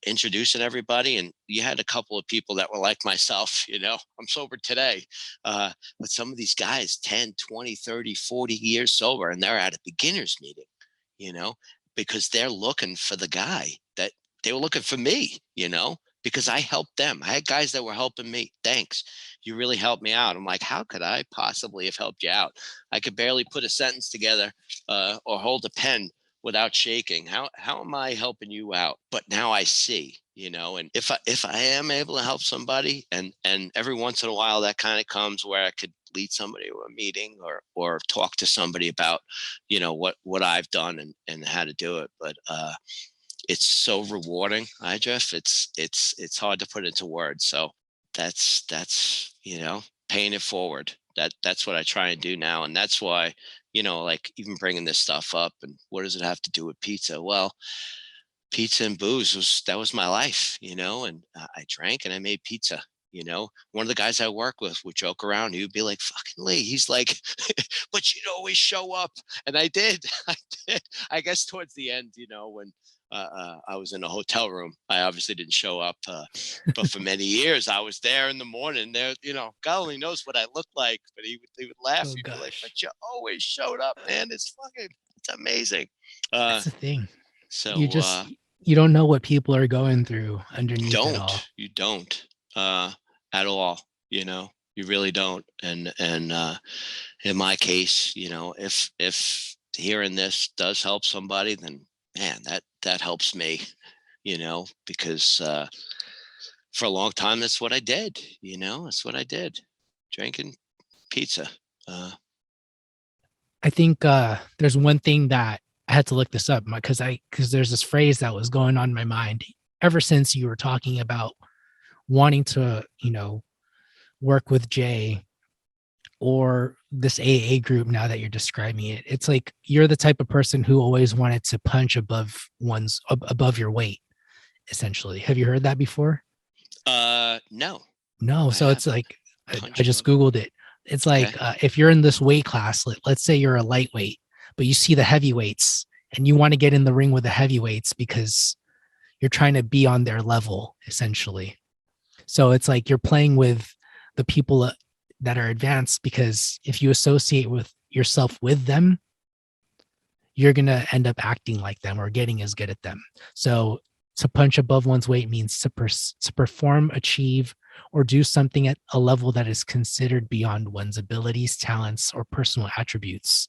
introducing everybody. And you had a couple of people that were like myself, I'm sober today. But some of these guys, 10, 20, 30, 40 years sober, and they're at a beginner's meeting, you know, because they're looking for the guy that they were looking for me, because I helped them. I had guys that were helping me. Thanks. You really helped me out. I'm like, how could I possibly have helped you out? I could barely put a sentence together, or hold a pen without shaking. How am I helping you out? But now I see, and if I am able to help somebody, and every once in a while that kind of comes where I could lead somebody to a meeting, or talk to somebody about, what I've done, and how to do it. But it's so rewarding, Jeff. It's hard to put into words. So that's paying it forward. That's what I try and do now. And that's why, like, even bringing this stuff up, and what does it have to do with pizza? Well, pizza and booze was my life, and I drank and I made pizza. One of the guys I work with would joke around. He would be like, "Fucking Lee." He's like, "But you'd always show up," and I did. I did. I guess towards the end, when I was in a hotel room, I obviously didn't show up. But for many years, I was there in the morning. There, God only knows what I looked like, but he would laugh. Oh He'd be like, gosh. "But you always showed up, man. It's amazing." That's the thing. You So just you don't know what people are going through underneath it all. you don't at all. You really don't. And in my case, if hearing this does help somebody, then man, that helps me. Because for a long time, that's what I did. That's what I did, drinking pizza. I think there's one thing that I had to look this up because there's this phrase that was going on in my mind ever since you were talking about wanting to, work with Jay or this AA group. Now that you're describing it, it's like you're the type of person who always wanted to punch above your weight, essentially. Have you heard that before? No, No. I So it's haven't. like, I Punch just above. Googled it. It's Okay. like if you're in this weight class, let's say you're a lightweight, but you see the heavyweights and you want to get in the ring with the heavyweights because you're trying to be on their level, essentially. So it's like you're playing with the people that are advanced, because if you associate with yourself with them, you're going to end up acting like them or getting as good at them. So to punch above one's weight means to perform, achieve, or do something at a level that is considered beyond one's abilities, talents, or personal attributes.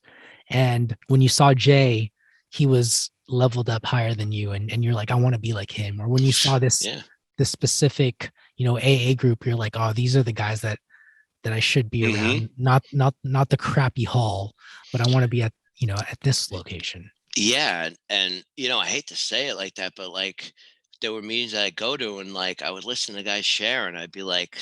And when you saw Jay, he was leveled up higher than you, and you're like, I want to be like him. Or when you saw Yeah. this specific, AA group, you're like, oh, these are the guys that I should be Mm-hmm. around, not the crappy hall, but I want to be at, at this location. Yeah, and I hate to say it like that, but like there were meetings that I go to, and like I would listen to guys share, and I'd be like,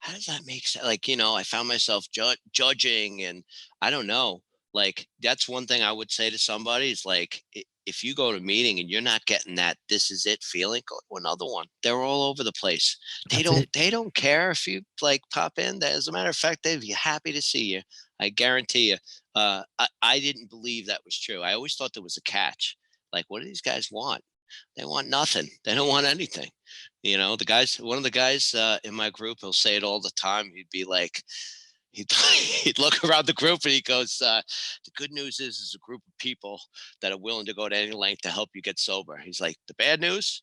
how does that make sense? Like, I found myself judging, and I don't know. Like, that's one thing I would say to somebody is like, if you go to a meeting and you're not getting that this is it feeling, go to another one. They're all over the place. They That's don't it. they don't care if you like pop in. As a matter of fact, they'd be happy to see you. I guarantee you. I didn't believe that was true. I always thought there was a catch. Like, what do these guys want? They want nothing. They don't want anything. One of the guys in my group, he'll say it all the time. He'd be like, he'd look around the group and he goes, the good news is a group of people that are willing to go to any length to help you get sober. He's like, the bad news,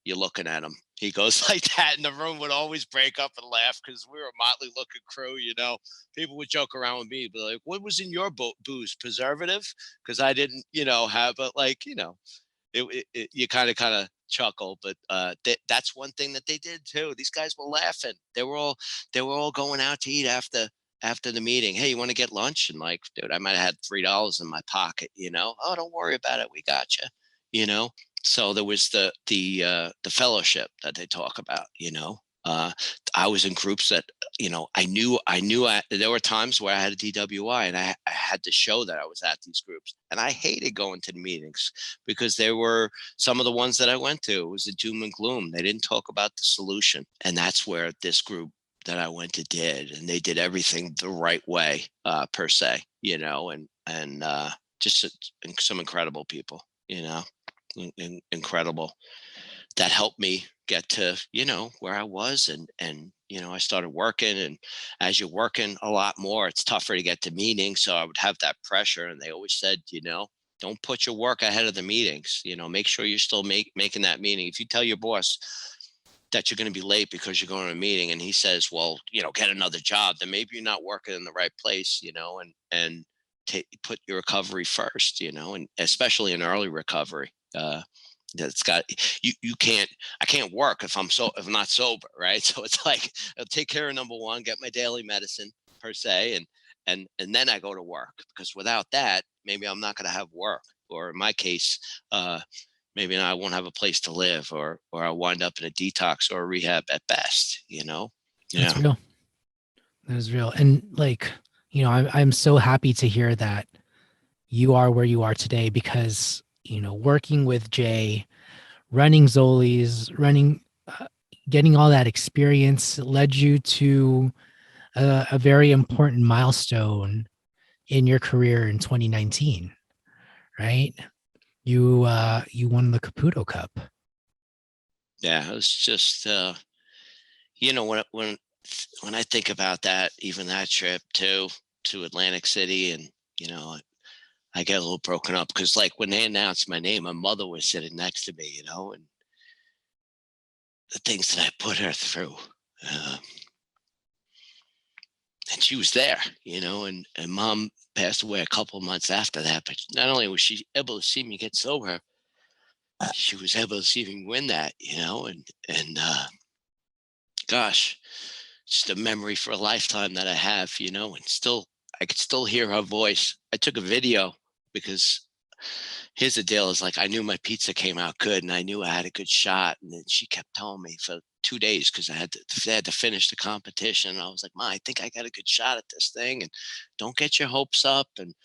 you're looking at them. He goes like that, and the room would always break up and laugh because we were a motley looking crew, you know. People would joke around with me, but like, what was in your booze? Preservative? Because I didn't, you know, have it, like, you know, you kind of chuckle, but that's one thing that they did too. These guys were laughing. They were all going out to eat after the meeting. Hey, you want to get lunch? And like, dude, I might have had $3 in my pocket, you know. Oh, don't worry about it. We got you, you know. So there was the fellowship that they talk about, you know. I was in groups that, you know, there were times where I had a DWI and I had to show that I was at these groups, and I hated going to the meetings because there were some of the ones that I went to, it was a doom and gloom. They didn't talk about the solution. And that's where this group that I went to did, and they did everything the right way, per se, you know, and just some incredible people, you know, incredible, that helped me get to, you know, where I was. And you know, I started working, and as you're working a lot more, it's tougher to get to meetings. So I would have that pressure, and they always said, you know, don't put your work ahead of the meetings. You know, make sure you're still making that meeting. If you tell your boss that you're going to be late because you're going to a meeting, and he says, well, you know, get another job, then maybe you're not working in the right place, you know. And put your recovery first, you know, and especially in early recovery. That's got you can't, I can't work if I'm not sober, right? So it's like, I'll take care of number one, get my daily medicine per se, and then I go to work, because without that, maybe I'm not going to have work, or in my case, maybe I won't have a place to live, or I'll wind up in a detox or a rehab at best, you know. Yeah. That's real. That is real. And like, you know, I'm so happy to hear that you are where you are today, because, you know, working with Jay, running Zoli's, getting all that experience led you to a very important milestone in your career in 2019, right? You won the Caputo Cup. Yeah, it was just, you know, when I think about that, even that trip to Atlantic City, and you know, I get a little broken up, because like when they announced my name, my mother was sitting next to me, you know, and the things that I put her through, uh, and she was there, you know, and mom passed away a couple of months after that. But not only was she able to see me get sober, she was able to see me win that, you know, and gosh, just a memory for a lifetime that I have, you know. And still, I could still hear her voice. I took a video because here's the deal, is like, I knew my pizza came out good, and I knew I had a good shot. And then she kept telling me for 2 days, because they had to finish the competition. And I was like, Ma, I think I got a good shot at this thing, and don't get your hopes up. And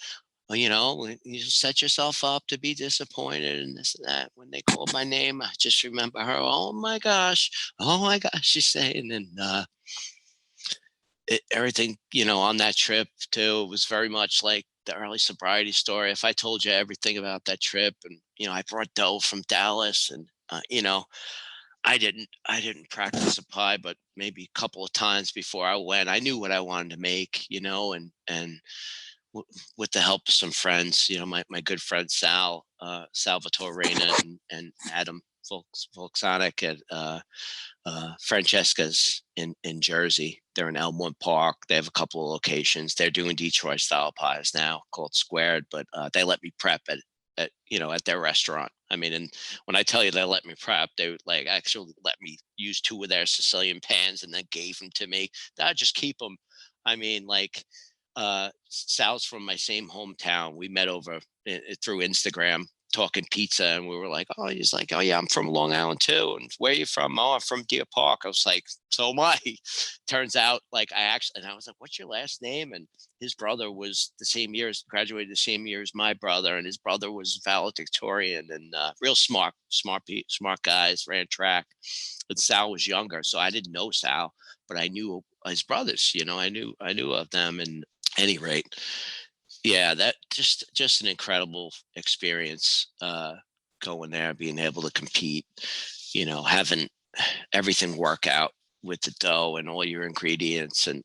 well, you know, you set yourself up to be disappointed and this and that. When they called my name, I just remember her, oh my gosh, she's saying. And everything, you know, on that trip too, was very much like the early sobriety story. If I told you everything about that trip, and you know, I brought dough from Dallas, and you know, I didn't practice a pie, but maybe a couple of times before I went, I knew what I wanted to make, you know. And with the help of some friends, you know, my good friend Salvatore Reyna, and Adam Volksonic at Francesca's in Jersey. They're in Elmwood Park. They have a couple of locations. They're doing Detroit style pies now, called Squared, but they let me prep at you know, at their restaurant. I mean, and when I tell you they let me prep, they would like actually let me use two of their Sicilian pans, and then gave them to me. I just keep them. I mean, like, Sal's from my same hometown. We met over through Instagram, talking pizza, and we were like, oh, he's like, oh yeah, I'm from Long Island too. And where are you from? Oh, I'm from Deer Park. I was like, so am I. Turns out, like, and I was like, what's your last name? And his brother was graduated the same year as my brother, and his brother was valedictorian, and real smart guys, ran track. But Sal was younger, so I didn't know Sal, but I knew his brothers. You know, I knew of them. And any rate, yeah, that just an incredible experience, going there, being able to compete, you know, having everything work out, with the dough and all your ingredients and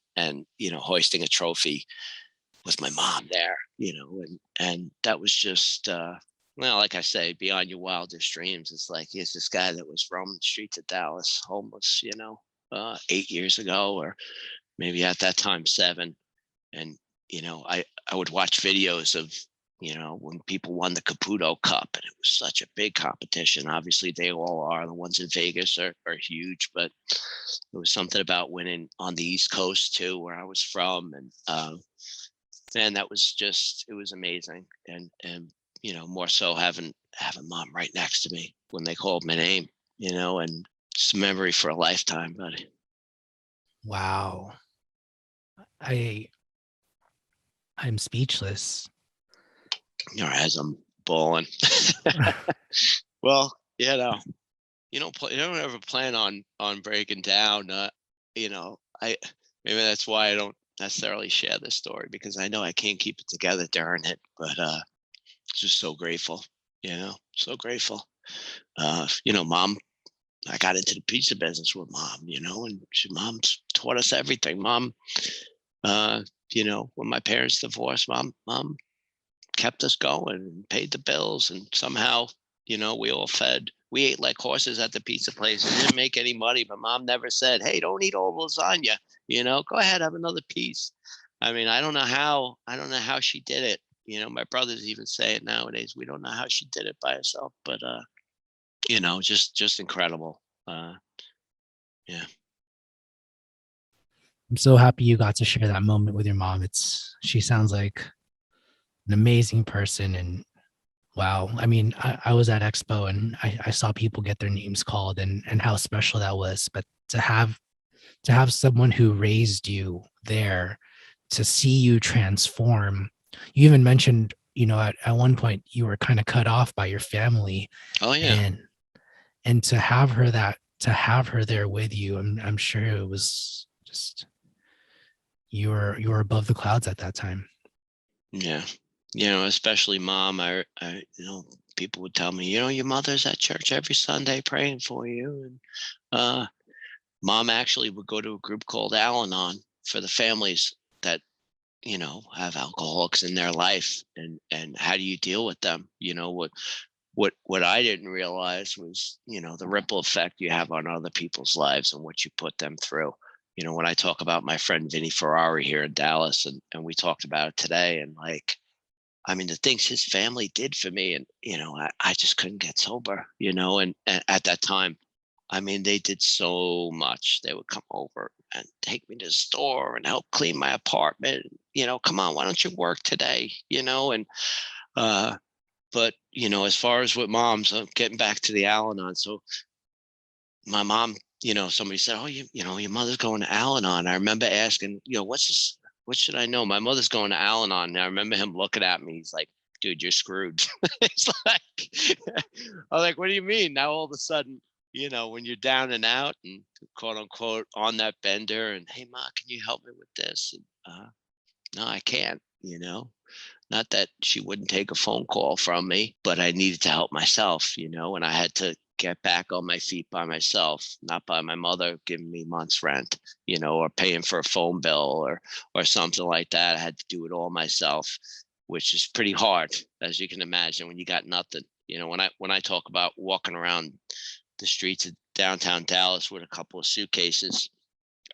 hoisting a trophy with my mom there, and that was just well, like I say, beyond your wildest dreams. It's like, here's this guy that was roaming the streets of Dallas, homeless, 8 years ago, or maybe at that time 7. And I would watch videos of when people won the Caputo Cup, and it was such a big competition. Obviously, they all are. The ones in Vegas are huge, but it was something about winning on the East Coast too, where I was from, and man, that was it was amazing. And more so having mom right next to me when they called my name, and it's a memory for a lifetime, buddy. Wow. I'm speechless. As I'm bawling. Well, you don't ever plan on breaking down. I maybe that's why I don't necessarily share this story, because I know I can't keep it together during it. But just so grateful, so grateful. Mom, I got into the pizza business with mom, and mom's taught us everything. Mom, when my parents divorced, mom kept us going and paid the bills, and somehow, we all fed. We ate like horses at the pizza place and didn't make any money, but mom never said, "Hey, don't eat all lasagna. Go ahead, have another piece." I mean, I don't know how she did it. My brothers even say it nowadays. We don't know how she did it by herself, but just incredible. Yeah. I'm so happy you got to share that moment with your mom. She sounds like an amazing person. And wow, I mean, I was at Expo and I saw people get their names called and how special that was. But to have someone who raised you there, to see you transform. You even mentioned, at one point you were kind of cut off by your family. Oh yeah. And to have her there with you, I'm sure it was just, you were above the clouds at that time. Yeah. Especially mom. People would tell me, your mother's at church every Sunday praying for you. And mom actually would go to a group called Al-Anon for the families that, have alcoholics in their life, and how do you deal with them? What I didn't realize was, the ripple effect you have on other people's lives and what you put them through. When I talk about my friend Vinny Ferrari here in Dallas, and we talked about it today, and like, I mean, the things his family did for me, and I just couldn't get sober, and at that time, I mean, they did so much. They would come over and take me to the store and help clean my apartment. Come on, why don't you work today? And uh, but as far as with moms, getting back to the Al-Anon, so my mom, somebody said, "Oh, your mother's going to Al-Anon." I remember asking, what's this? What should I know? My mother's going to Al-Anon. And I remember him looking at me. He's like, "Dude, you're screwed." It's like, I'm like, "What do you mean?" Now all of a sudden, when you're down and out and quote unquote on that bender, and, "Hey, ma, can you help me with this?" And, no, I can't. Not that she wouldn't take a phone call from me, but I needed to help myself, and I had to get back on my feet by myself, not by my mother giving me month's rent, or paying for a phone bill or something like that. I had to do it all myself, which is pretty hard, as you can imagine, when you got nothing. When I talk about walking around the streets of downtown Dallas with a couple of suitcases,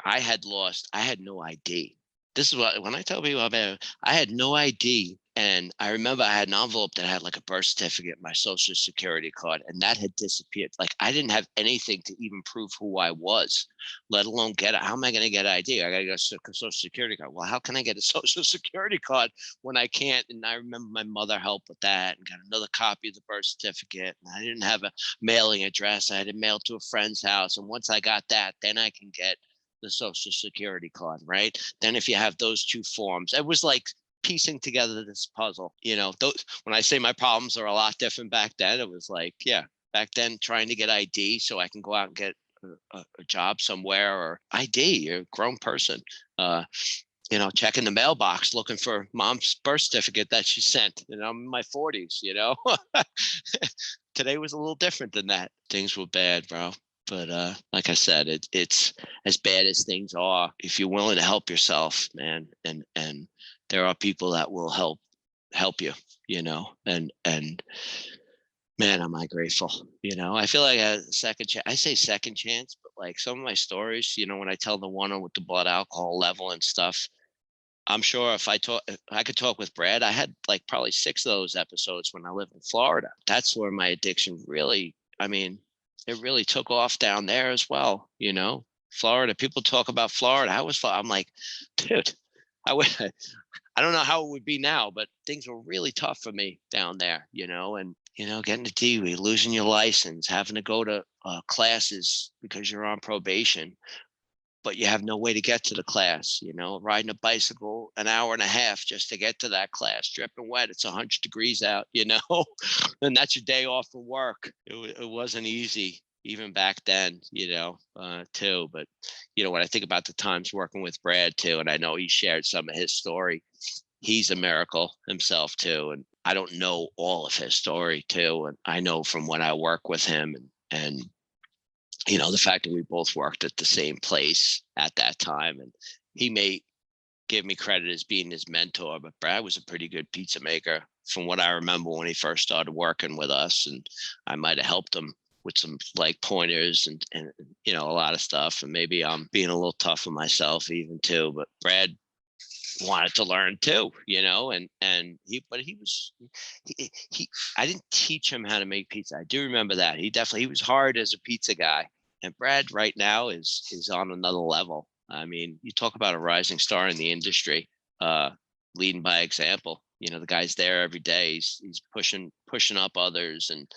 I had no ID. This is what, when I tell people about it, I had no ID. And I remember I had an envelope that had like a birth certificate, my social security card, and that had disappeared. Like, I didn't have anything to even prove who I was, let alone get it. How am I going to get ID? I got to get a social security card. Well, how can I get a social security card when I can't? And I remember my mother helped with that and got another copy of the birth certificate. And I didn't have a mailing address. I had to mail to a friend's house. And once I got that, then I can get the social security card, right? Then if you have those two forms, it was like piecing together this puzzle. When I say my problems are a lot different back then, it was like, yeah, back then trying to get ID so I can go out and get a job somewhere, or ID, you're a grown person, checking the mailbox looking for mom's birth certificate that she sent, and I'm in my 40s. Today was a little different than that. Things were bad, bro. But like I said, it's as bad as things are. If you're willing to help yourself, man, and there are people that will help you, and man, am I grateful. I feel like a second chance. I say second chance, but like some of my stories, when I tell the one with the blood alcohol level and stuff, I'm sure if I could talk with Brad, I had like probably 6 of those episodes when I lived in Florida. That's where my addiction really, it really took off down there as well. Florida, people talk about Florida. I'm like, dude, I would, I don't know how it would be now, but things were really tough for me down there, and, getting a DUI, losing your license, having to go to classes because you're on probation, but you have no way to get to the class, riding a bicycle an hour and a half just to get to that class, dripping wet. It's 100 degrees out, and that's your day off from work. It wasn't easy even back then, too. But, when I think about the times working with Brad too, and I know he shared some of his story, he's a miracle himself too. And I don't know all of his story too. And I know from when I work with him and the fact that we both worked at the same place at that time, and he may give me credit as being his mentor, but Brad was a pretty good pizza maker from what I remember when he first started working with us. And I might have helped him with some like pointers and a lot of stuff. And maybe I'm being a little tough on myself even too, but Brad wanted to learn too, and he I didn't teach him how to make pizza. I do remember that. He was hard as a pizza guy. And Brad right now is on another level. I mean, you talk about a rising star in the industry, leading by example. The guy's there every day. He's pushing up others, and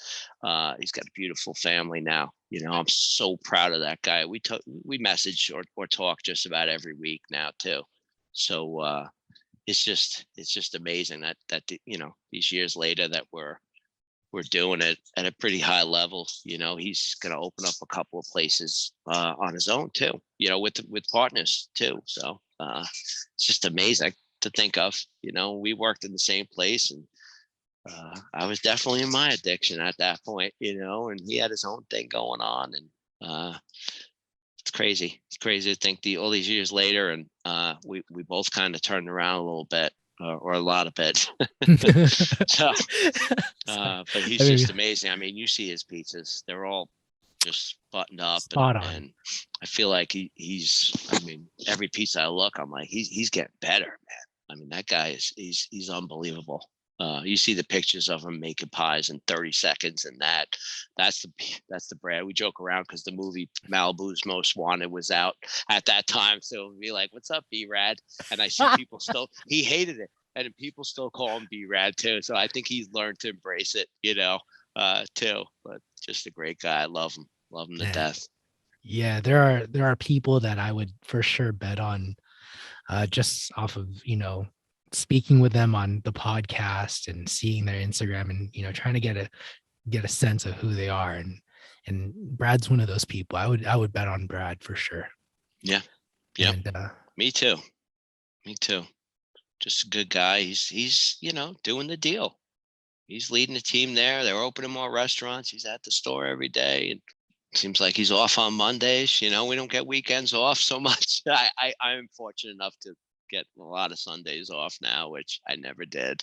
he's got a beautiful family now. I'm so proud of that guy. We message or talk just about every week now too. So it's just amazing that these years later that we're doing it at a pretty high level. He's going to open up a couple of places on his own too, with partners too. So it's just amazing to think of. We worked in the same place, and I was definitely in my addiction at that point, and he had his own thing going on. And it's crazy. It's crazy to think all these years later, and we both kind of turned around a little bit. Or a lot of bit. So, but he's just amazing. I mean, you see his pizzas; they're all just buttoned up, and I feel like he's. I mean, every pizza I look, I'm like, he's getting better, man. I mean, that guy he's unbelievable. You see the pictures of him making pies in 30 seconds, and that's the Brad. We joke around because the movie Malibu's Most Wanted was out at that time, so it'd be like, "What's up, B-Rad?" And I see people still. He hated it, and people still call him B-Rad too. So I think he's learned to embrace it, too. But just a great guy. I love him to death. Yeah, there are people that I would for sure bet on, just off of speaking with them on the podcast and seeing their Instagram and trying to get a sense of who they are, and Brad's one of those people. I would bet on Brad for sure. Yeah. And, me too. Just a good guy. He's doing the deal. He's leading the team there. They're opening more restaurants. He's at the store every day, and seems like he's off on Mondays. We don't get weekends off so much. I'm fortunate enough to get a lot of Sundays off now, which I never did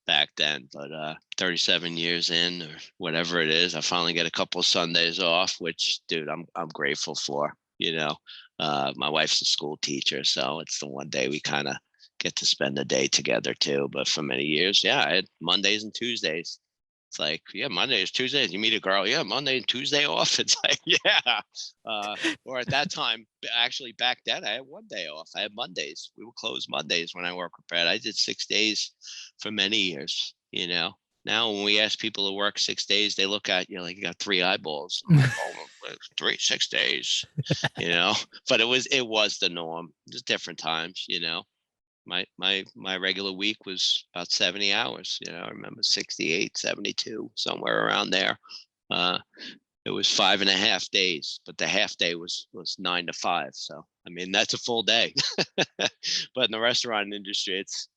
back then. But 37 years in, or whatever it is, I finally get a couple of Sundays off, which, dude, I'm grateful for. My wife's a school teacher, so it's the one day we kind of get to spend the day together too. But for many years, I had Mondays and Tuesdays. It's like, Monday is Tuesdays. You meet a girl, Monday and Tuesday off. It's like, or at that time, actually back then, I had one day off. I had Mondays. We would close Mondays when I worked with Brad. I did 6 days for many years, Now, when we ask people to work 6 days, they look at you like you got 3 eyeballs. I'm like, 6 days, But it was the norm. It was different times, My regular week was about 70 hours. I remember 68, 72, somewhere around there. It was 5.5 days, but the half day was 9 to 5. So, I mean, that's a full day. But in the restaurant industry, it's,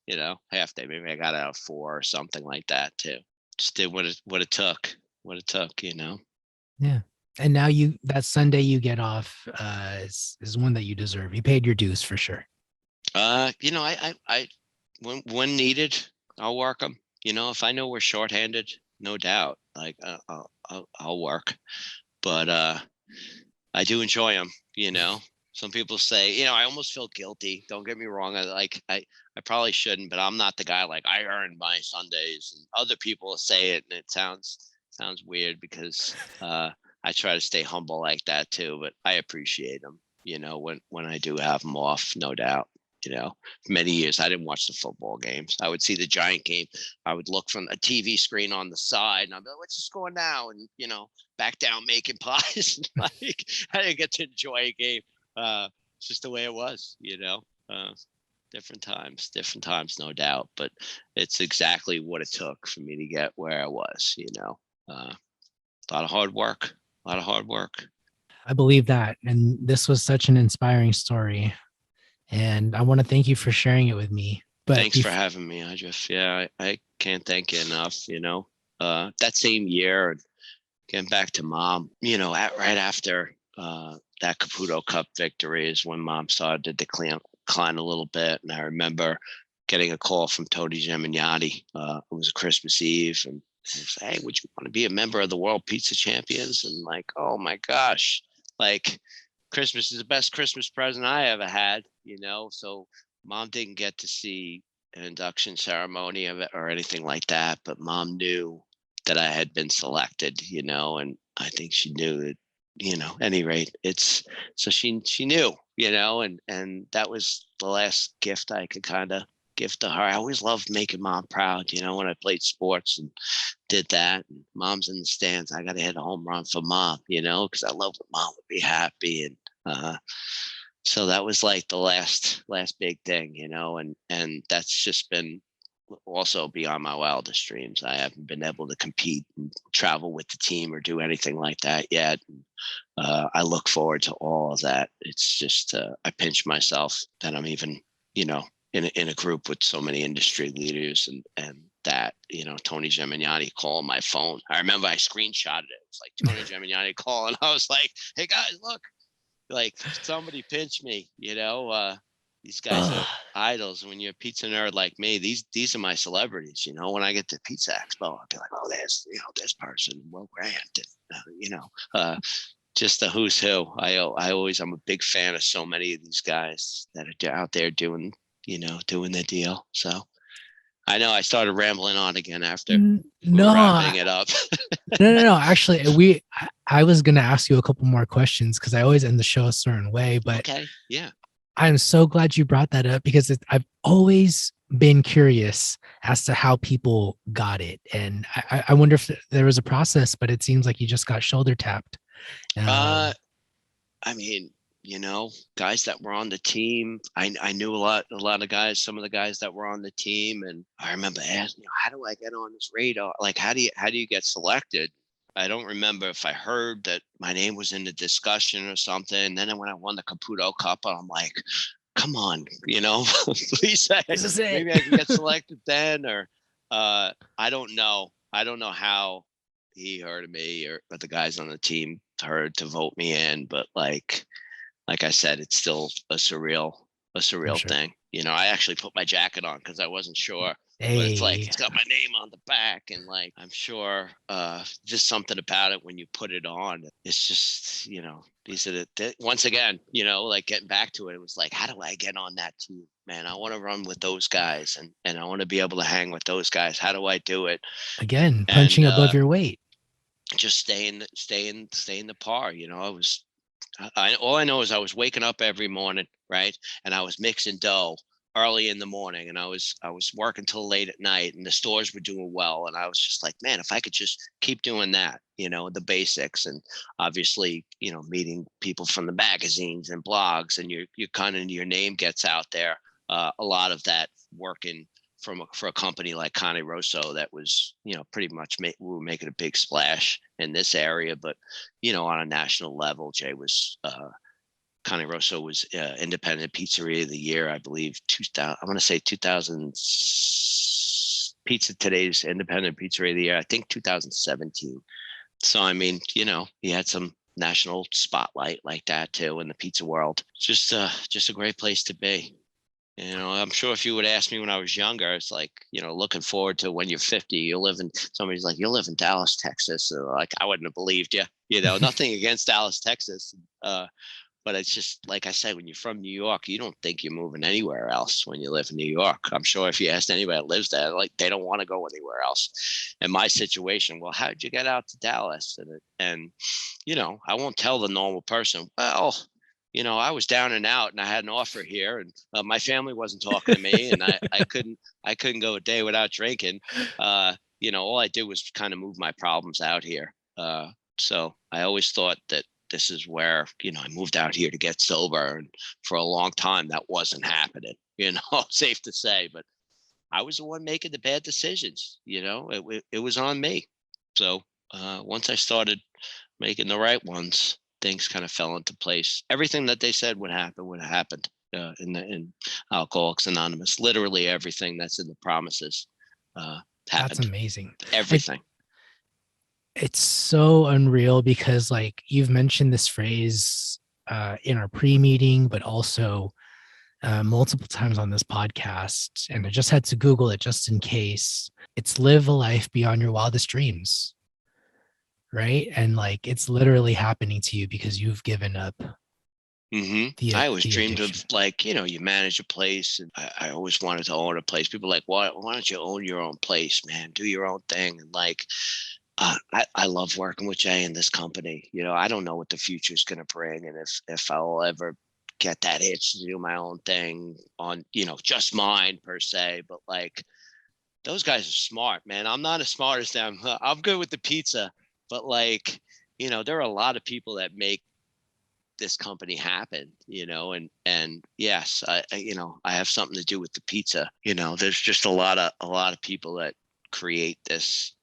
half day. Maybe I got out at 4 or something like that too. Just did what it took, Yeah. And now that Sunday you get off is one that you deserve. You paid your dues for sure. I when needed, I'll work them. If I know we're shorthanded, no doubt, like I'll work. But I do enjoy them. Some people say, I almost feel guilty. Don't get me wrong. I probably shouldn't, but I'm not the guy like I earned my Sundays, and other people say it, and it sounds weird because I try to stay humble like that too. But I appreciate them. When I do have them off, no doubt. Many years I didn't watch the football games. I would see the Giant game. I would look from a TV screen on the side, and I'd be like, "What's the score now?" And back down making pies. Like I didn't get to enjoy a game. It's just the way it was. Different times, no doubt. But it's exactly what it took for me to get where I was. A lot of hard work. I believe that. And this was such an inspiring story. And I want to thank you for sharing it with me. But thanks for having me. I can't thank you enough. That same year, getting back to Mom, right after that Caputo Cup victory is when Mom started to decline a little bit. And I remember getting a call from Tony Gemignati. It was a Christmas Eve, and he was, "Hey, would you want to be a member of the World Pizza Champions?" And like, oh my gosh, like Christmas is the best Christmas present I ever had. So Mom didn't get to see an induction ceremony of it or anything like that, but Mom knew that I had been selected, and I think she knew that, any rate, so she knew, and that was the last gift I could kind of give to her. I always loved making Mom proud, when I played sports and did that. And Mom's in the stands. I got to hit a home run for Mom, because I love when Mom would be happy. And so that was like the last big thing, and that's just been also beyond my wildest dreams. I haven't been able to compete and travel with the team or do anything like that yet. I look forward to all of that. It's just I pinch myself that I'm even, in a group with so many industry leaders and that, Tony Gemignati calling my phone. I remember I screenshotted it. It's like Tony Gemignati calling. I was like, "Hey guys, look, like somebody pinch me." These guys are idols. When you're a pizza nerd like me, these are my celebrities. When I get to Pizza Expo, I'll be like, "Oh, there's this person, Will Grant," and just the who's who. I'm a big fan of so many of these guys that are out there doing their deal. So I know I started rambling on again after no, wrapping it up. no. Actually, I was gonna ask you a couple more questions because I always end the show a certain way, but okay, yeah. I'm so glad you brought that up because I've always been curious as to how people got it, and I wonder if there was a process, but it seems like you just got shoulder tapped. I mean, guys that were on the team, I knew a lot of guys, some of the guys that were on the team, and I remember asking, how do I get on this radar? Like, how do you get selected? I don't remember if I heard that my name was in the discussion or something. And then when I won the Caputo Cup, I'm like, come on, please, maybe I can get selected then, or I don't know. I don't know how he heard of me or the guys on the team heard to vote me in, but like I said, it's still a surreal sure. thing. I actually put my jacket on because I wasn't sure. Hey. But it's like it's got my name on the back, and like I'm sure just something about it when you put it on. It's just these are once again like getting back to it. It was like, how do I get on that team? Man, I want to run with those guys, and I want to be able to hang with those guys. How do I do it? Again, punching above your weight. Just staying the par. All I know is I was waking up every morning, right? And I was mixing dough early in the morning, and I was working till late at night, and the stores were doing well. And I was just like, man, if I could just keep doing that, the basics, and obviously, meeting people from the magazines and blogs, and your name gets out there. A lot of that working for a company like Cane Rosso that was, pretty much we were making a big splash in this area, but, on a national level, Jay was, Cane Rosso was Independent Pizzeria of the Year, I believe, 2000. I want to say 2000. Pizza Today's Independent Pizzeria of the Year, I think 2017. So I mean, he had some national spotlight like that too in the pizza world. Just a great place to be. I'm sure if you would ask me when I was younger, it's like, looking forward to when you're 50, somebody's like, you live in Dallas, Texas. So like, I wouldn't have believed you, nothing against Dallas, Texas. But it's just, like I said, when you're from New York, you don't think you're moving anywhere else when you live in New York. I'm sure if you asked anybody that lives there, like, they don't want to go anywhere else. In my situation, well, how did you get out to Dallas? And I won't tell the normal person, well, I was down and out and I had an offer here, and my family wasn't talking to me, and I couldn't go a day without drinking. All I did was kind of move my problems out here. So I always thought that this is where, I moved out here to get sober. And for a long time, that wasn't happening, safe to say. But I was the one making the bad decisions, it was on me. So once I started making the right ones, things kind of fell into place. Everything that they said would have happened in Alcoholics Anonymous. Literally everything that's in the promises happened. That's amazing. Everything. It's so unreal because, like, you've mentioned this phrase in our pre-meeting, but also multiple times on this podcast, and I just had to Google it just in case. It's live a life beyond your wildest dreams, right? And like, it's literally happening to you because you've given up. I always dreamed addiction. of, like, you manage a place, and I always wanted to own a place. People are like, why don't you own your own place, man? Do your own thing. And like, I love working with Jay in this company. I don't know what the future is going to bring, and if I'll ever get that itch to do my own thing on, just mine per se. But like, those guys are smart, man. I'm not as smart as them. I'm good with the pizza, but like, there are a lot of people that make this company happen, and yes, I have something to do with the pizza. There's just a lot of people that create this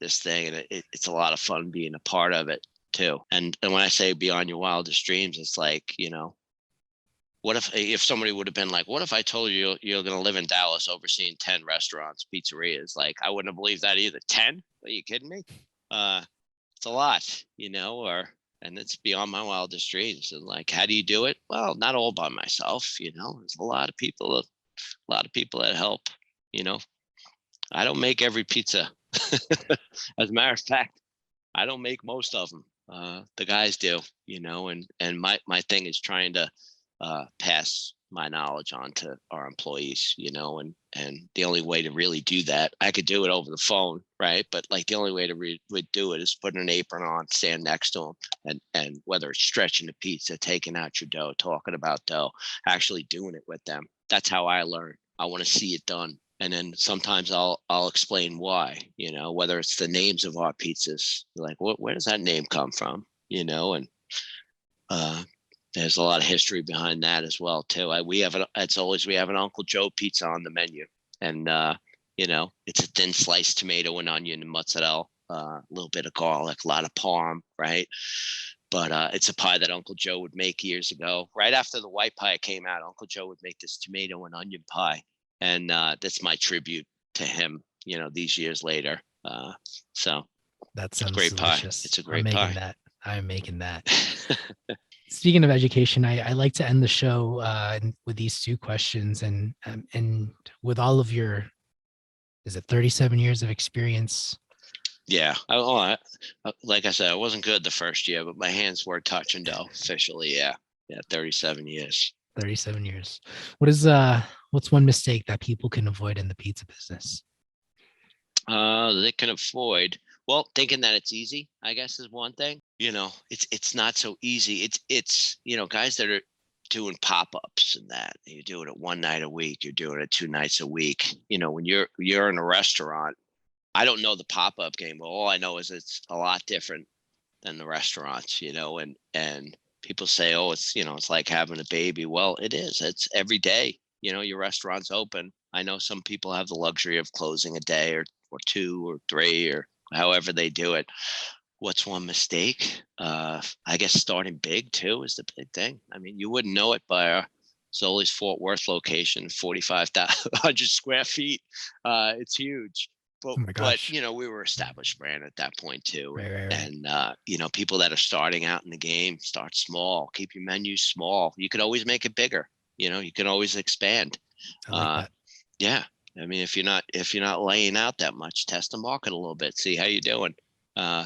thing, and it's a lot of fun being a part of it too. And when I say beyond your wildest dreams, it's like, what if somebody would have been like, what if I told you you're going to live in Dallas overseeing 10 restaurants, pizzerias? Like, I wouldn't have believed that either. 10? Are you kidding me? It's a lot, and it's beyond my wildest dreams. And like, how do you do it? Well, not all by myself. There's a lot of people that help. I don't make every pizza. As a matter of fact, I don't make most of them. The guys do, and my thing is trying to pass my knowledge on to our employees, and the only way to really do that, I could do it over the phone, right? But like, the only way to do it is putting an apron on, stand next to them, and whether it's stretching the pizza, taking out your dough, talking about dough, actually doing it with them. That's how I learn. I want to see it done. And then sometimes I'll explain why, whether it's the names of our pizzas, like, where does that name come from? And there's a lot of history behind that as well too. We have an Uncle Joe pizza on the menu, and it's a thin sliced tomato and onion and mozzarella, a little bit of garlic, a lot of parm, right? But it's a pie that Uncle Joe would make years ago. Right after the white pie came out, Uncle Joe would make this tomato and onion pie, and that's my tribute to him. These years later. So That sounds great delicious. Pie. It's a great pie. I'm making that. Speaking of education, I like to end the show with these two questions, and with all of your, is it 37 years of experience? Yeah. Like I said, I wasn't good the first year, but my hands were touching dough officially. Yeah. 37 years. 37 years. What's one mistake that people can avoid in the pizza business? They can avoid, well, thinking that it's easy, I guess, is one thing. It's not so easy. It's guys that are doing pop-ups and that, you're doing it one night a week, you're doing it 2 nights a week. When you're in a restaurant, I don't know the pop-up game, but all I know is it's a lot different than the restaurants, and people say, oh, it's like having a baby. Well, it is. It's every day, your restaurant's open. I know some people have the luxury of closing a day or 2 or 3 or however they do it. What's one mistake? I guess starting big too is the big thing. I mean, you wouldn't know it by our Zoli's Fort Worth location, 4,500 square feet. It's huge. but Oh my but gosh. we were established brand at that point too, Right, and right, right. people that are starting out in the game, start small, keep your menus small. You could always make it bigger. You can always expand. I like uh that. yeah, I mean, if you're not laying out that much, test the market a little bit, see how you're doing. uh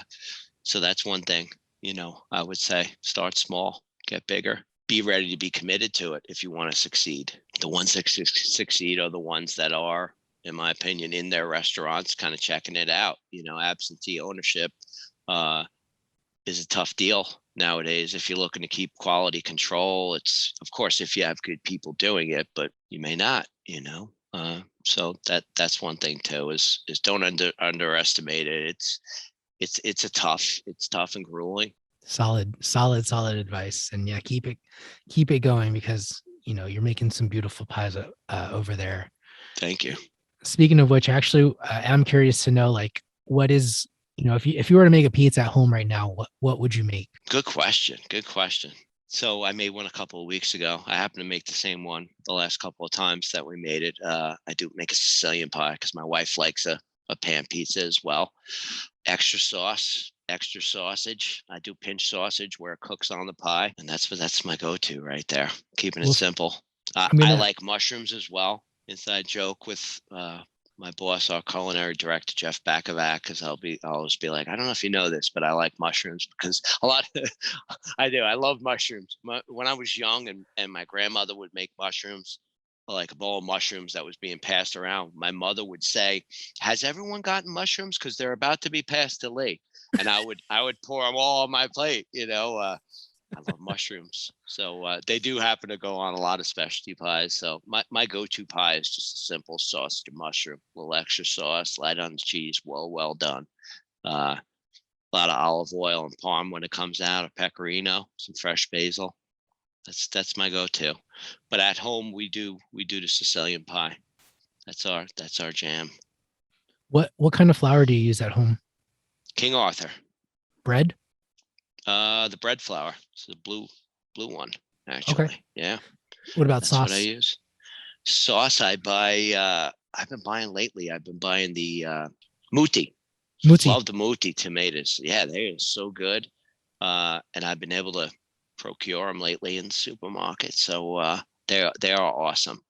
so that's one thing. I would say start small, get bigger, be ready to be committed to it if you want to succeed. The ones that succeed are the ones that are, in my opinion, in their restaurants, kind of checking it out. Absentee ownership uh, is a tough deal nowadays. If you're looking to keep quality control, it's, of course, if you have good people doing it, but you may not. So that's one thing too. Is don't underestimate it. It's tough and grueling. Solid advice. And yeah, keep it going because you're making some beautiful pies over there. Thank you. Speaking of which, actually, I'm curious to know like what is if you were to make a pizza at home right now, what would you make? Good question. Good question. So I made one a couple of weeks ago. I happen to make the same one the last couple of times that we made it. I do make a Sicilian pie because my wife likes a pan pizza as well. Extra sauce, extra sausage. I do pinch sausage where it cooks on the pie, and that's my go-to right there. Keeping it Well, simple. I'm I gonna like mushrooms as well. Inside joke with my boss, our culinary director, Jeff Bakovac, because I'll always be like, I don't know if you know this, but I like mushrooms because a lot of, I do. I love mushrooms. When I was young and my grandmother would make mushrooms, like a bowl of mushrooms that was being passed around, my mother would say, has everyone gotten mushrooms? Because they're about to be passed to Lee. And I would pour them all on my plate, I love mushrooms. So they do happen to go on a lot of specialty pies. So my go-to pie is just a simple sausage and mushroom, a little extra sauce, light on the cheese, well done. A lot of olive oil and parm when it comes out, a pecorino, some fresh basil. That's my go-to. But at home we do the Sicilian pie. That's our jam. what kind of flour do you use at home? King Arthur. Bread? The bread flour. It's the blue one, Okay. actually. Yeah, What about that's what I sauce? use. Sauce I buy. I've been buying lately. I've been buying the Muti. Muti. Love the Muti tomatoes. Yeah, they are so good. And I've been able to procure them lately in the supermarket. So they are awesome.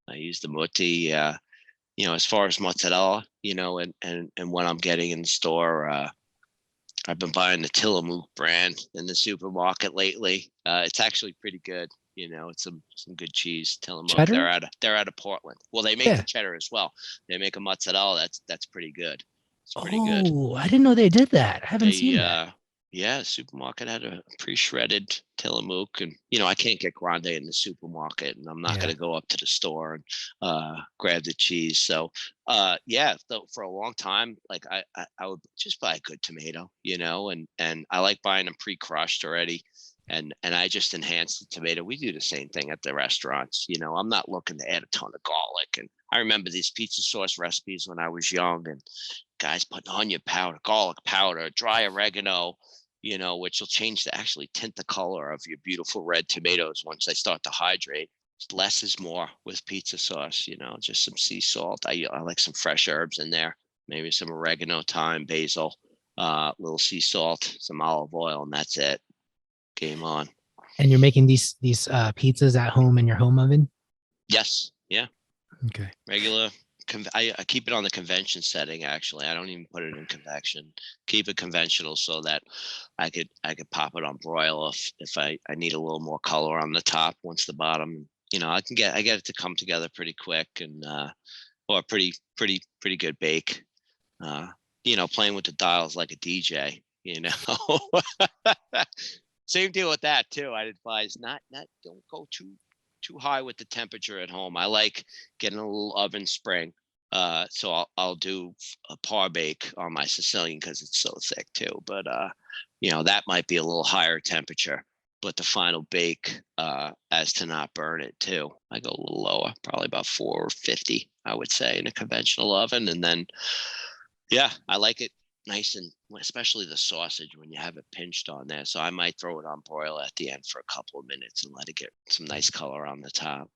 I use the Muti. As far as mozzarella, and what I'm getting in the store. I've been buying the Tillamook brand in the supermarket lately. It's actually pretty good. It's some good cheese. Tillamook. They're Cheddar? out of Portland. Well, they make the Yeah. cheddar as well. They make a mozzarella. That's pretty good. It's pretty good. Oh, I didn't know they did that. I haven't They seen that. yeah, the supermarket had a pre-shredded Tillamook, and I can't get grande in the supermarket, and I'm not Yeah. going to go up to the store and grab the cheese. So yeah, though, for a long time, like I would just buy a good tomato, and I like buying them pre-crushed already. And I just enhance the tomato. We do the same thing at the restaurants. I'm not looking to add a ton of garlic. And I remember these pizza sauce recipes when I was young, and guys putting onion powder, garlic powder, dry oregano, which will change to actually tint the color of your beautiful red tomatoes once they start to hydrate. Less is more with pizza sauce, just some sea salt. I like some fresh herbs in there, maybe some oregano, thyme, basil, little sea salt, some olive oil, and that's it. Game on. And you're making these pizzas at home in your home oven? Yes. Yeah. Okay. Regular. I keep it on the convention setting. Actually, I don't even put it in convection. Keep it conventional so that I could pop it on broil if I need a little more color on the top. Once the bottom, I get it to come together pretty quick, and or pretty good bake. Playing with the dials like a DJ. Same deal with that too. I'd advise not don't go too high with the temperature at home. I like getting a little oven spring. So I'll do a par bake on my Sicilian because it's so thick too. But that might be a little higher temperature. But the final bake, as to not burn it too, I go a little lower, probably about 450, I would say, in a conventional oven. And then, yeah, I like it nice, and especially the sausage when you have it pinched on there. So I might throw it on broil at the end for a couple of minutes and let it get some nice color on the top.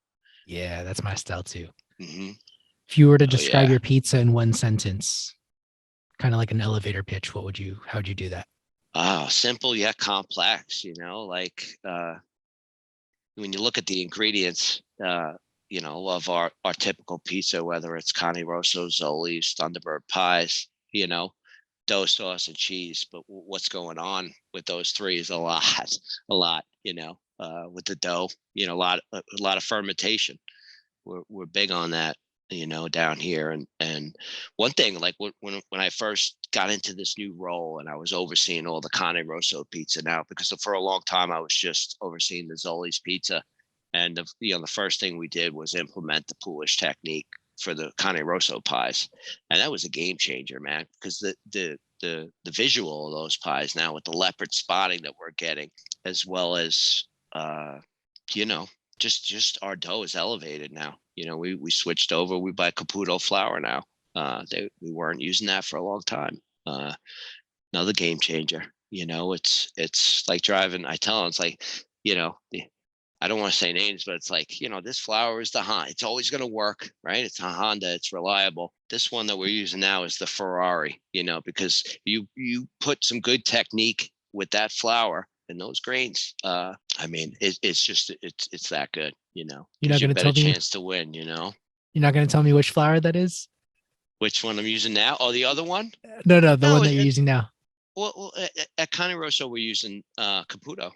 Yeah, that's my style too. Hmm. If you were to Oh describe yeah. your pizza in one sentence, kind of like an elevator pitch, how would you do that? Simple yet complex, like when you look at the ingredients, of our typical pizza, whether it's Cane Rosso, Zoli's, Thunderbird Pies, dough, sauce, and cheese. But what's going on with those three is a lot, with the dough, a lot of fermentation. We're big on that, down here. And one thing, like when I first got into this new role and I was overseeing all the Cane Rosso pizza now, because for a long time I was just overseeing the Zoli's pizza. And the first thing we did was implement the poolish technique for the Cane Rosso pies, and that was a game changer, man. Because the visual of those pies now with the leopard spotting that we're getting, as well as just our dough is elevated now. We switched over. We buy Caputo flour now. We weren't using that for a long time. Another game changer. It's like driving. I tell them, it's like, I don't want to say names, but it's like, this flour is the Honda. It's always going to work, right? It's a Honda. It's reliable. This one that we're using now is the Ferrari, because you put some good technique with that flour and those grains. It's that good, You're not gives you going a to better tell me. chance to win, You're not going to tell me which flour that is? Which one I'm using now? Oh, the other one? No, the No, one that you're using now. Well, at Cane Rosso, we're using Caputo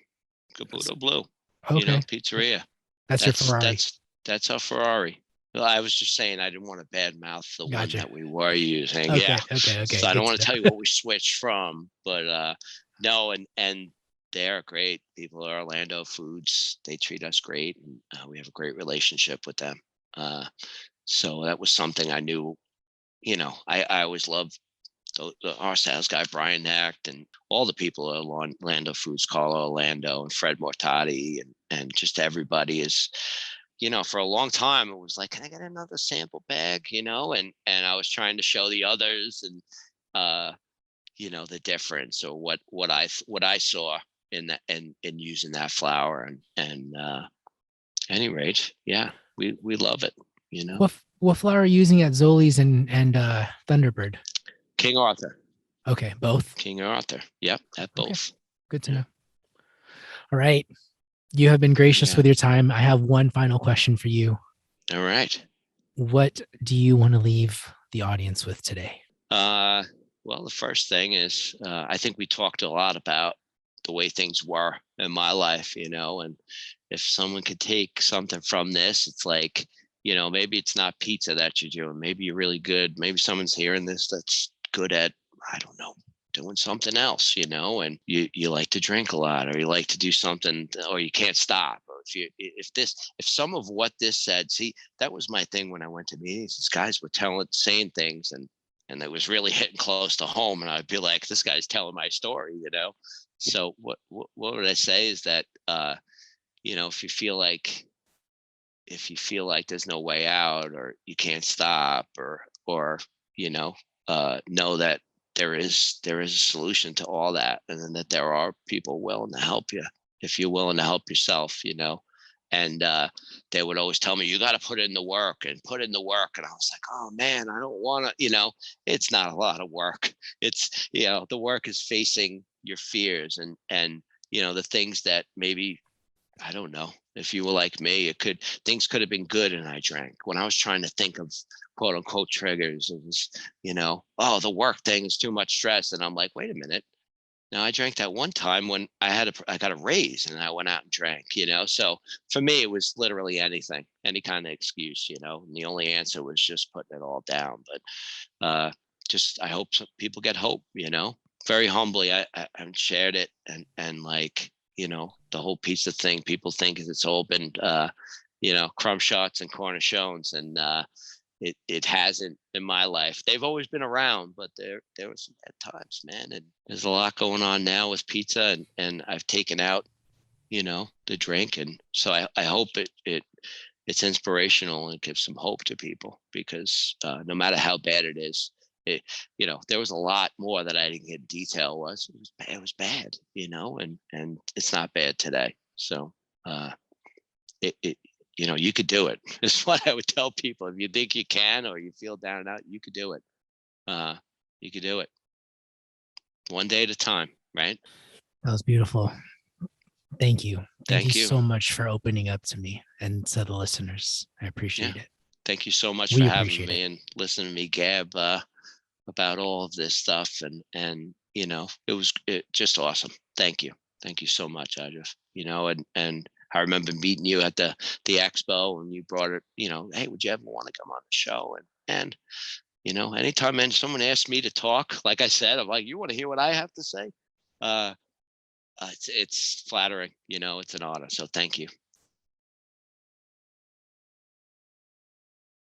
Blue. Okay. Pizzeria. That's your Ferrari. That's our Ferrari. Well, I was just saying I didn't want to badmouth the one that we were using. Okay, Yeah. Okay. So I don't want to tell you what we switched from, but no, and they're great people at Orlando Foods. They treat us great, and we have a great relationship with them. So that was something I knew. I always loved our sales guy, Brian Hecht, and all the people at Orlando Foods, Carlo Orlando and Fred Mortati, and just everybody is, for a long time, it was like, can I get another sample bag? And I was trying to show the others and, the difference or what I saw in that and in using that flour and any rate, yeah, we love it, What flour are you using at Zoli's and Thunderbird? King Arthur. Okay, both. King Arthur. Yep, at both. Okay. Good to know. All right. You have been gracious with your time. I have one final question for you. All right. What do you want to leave the audience with today? Well, the first thing is I think we talked a lot about the way things were in my life, and if someone could take something from this, it's like, maybe it's not pizza that you're doing. Maybe you're really good. Maybe someone's hearing this that's good at, I don't know, doing something else, and you like to drink a lot, or you like to do something, or you can't stop. Or if some of what this said, see, that was my thing when I went to meetings. These guys were saying things and it was really hitting close to home. And I'd be like, this guy's telling my story, So what would I say is that, if you feel like there's no way out, or you can't stop, or know that there is a solution to all that, and then that there are people willing to help you if you're willing to help yourself, and they would always tell me, you got to put in the work. And I was like, oh man, I don't want to, it's not a lot of work. It's, the work is facing your fears and the things that maybe, I don't know, if you were like me, things could have been good and I drank. When I was trying to think of quote unquote triggers, it was, the work thing is too much stress. And I'm like, wait a minute. Now I drank that one time when I got a raise and I went out and drank, So for me, it was literally anything, any kind of excuse, and the only answer was just putting it all down. But I hope people get hope, very humbly. I shared it and like, the whole pizza thing, people think it's all been, crumb shots and cornichones, and it hasn't in my life. They've always been around, but there were some bad times, man. And there's a lot going on now with pizza, and I've taken out, the drink, and so I hope it's inspirational and gives some hope to people, because no matter how bad it is, there was a lot more that I didn't get detail. It was bad, and it's not bad today. So you could do it. Is what I would tell people. If you think you can, or you feel down and out, you could do it. You could do it. One day at a time, right? That was beautiful. Thank you. Thank you Thank you. so much for opening up to me and to the listeners. I appreciate it. Thank you so much We for having appreciate me it. and listening to me gab about all of this stuff. And it was just awesome. Thank you. Thank you so much, Ajif. And I remember meeting you at the expo, and you brought it, hey, would you ever want to come on the show? And anytime someone asks me to talk, like I said, I'm like, you want to hear what I have to say? It's flattering, it's an honor. So thank you.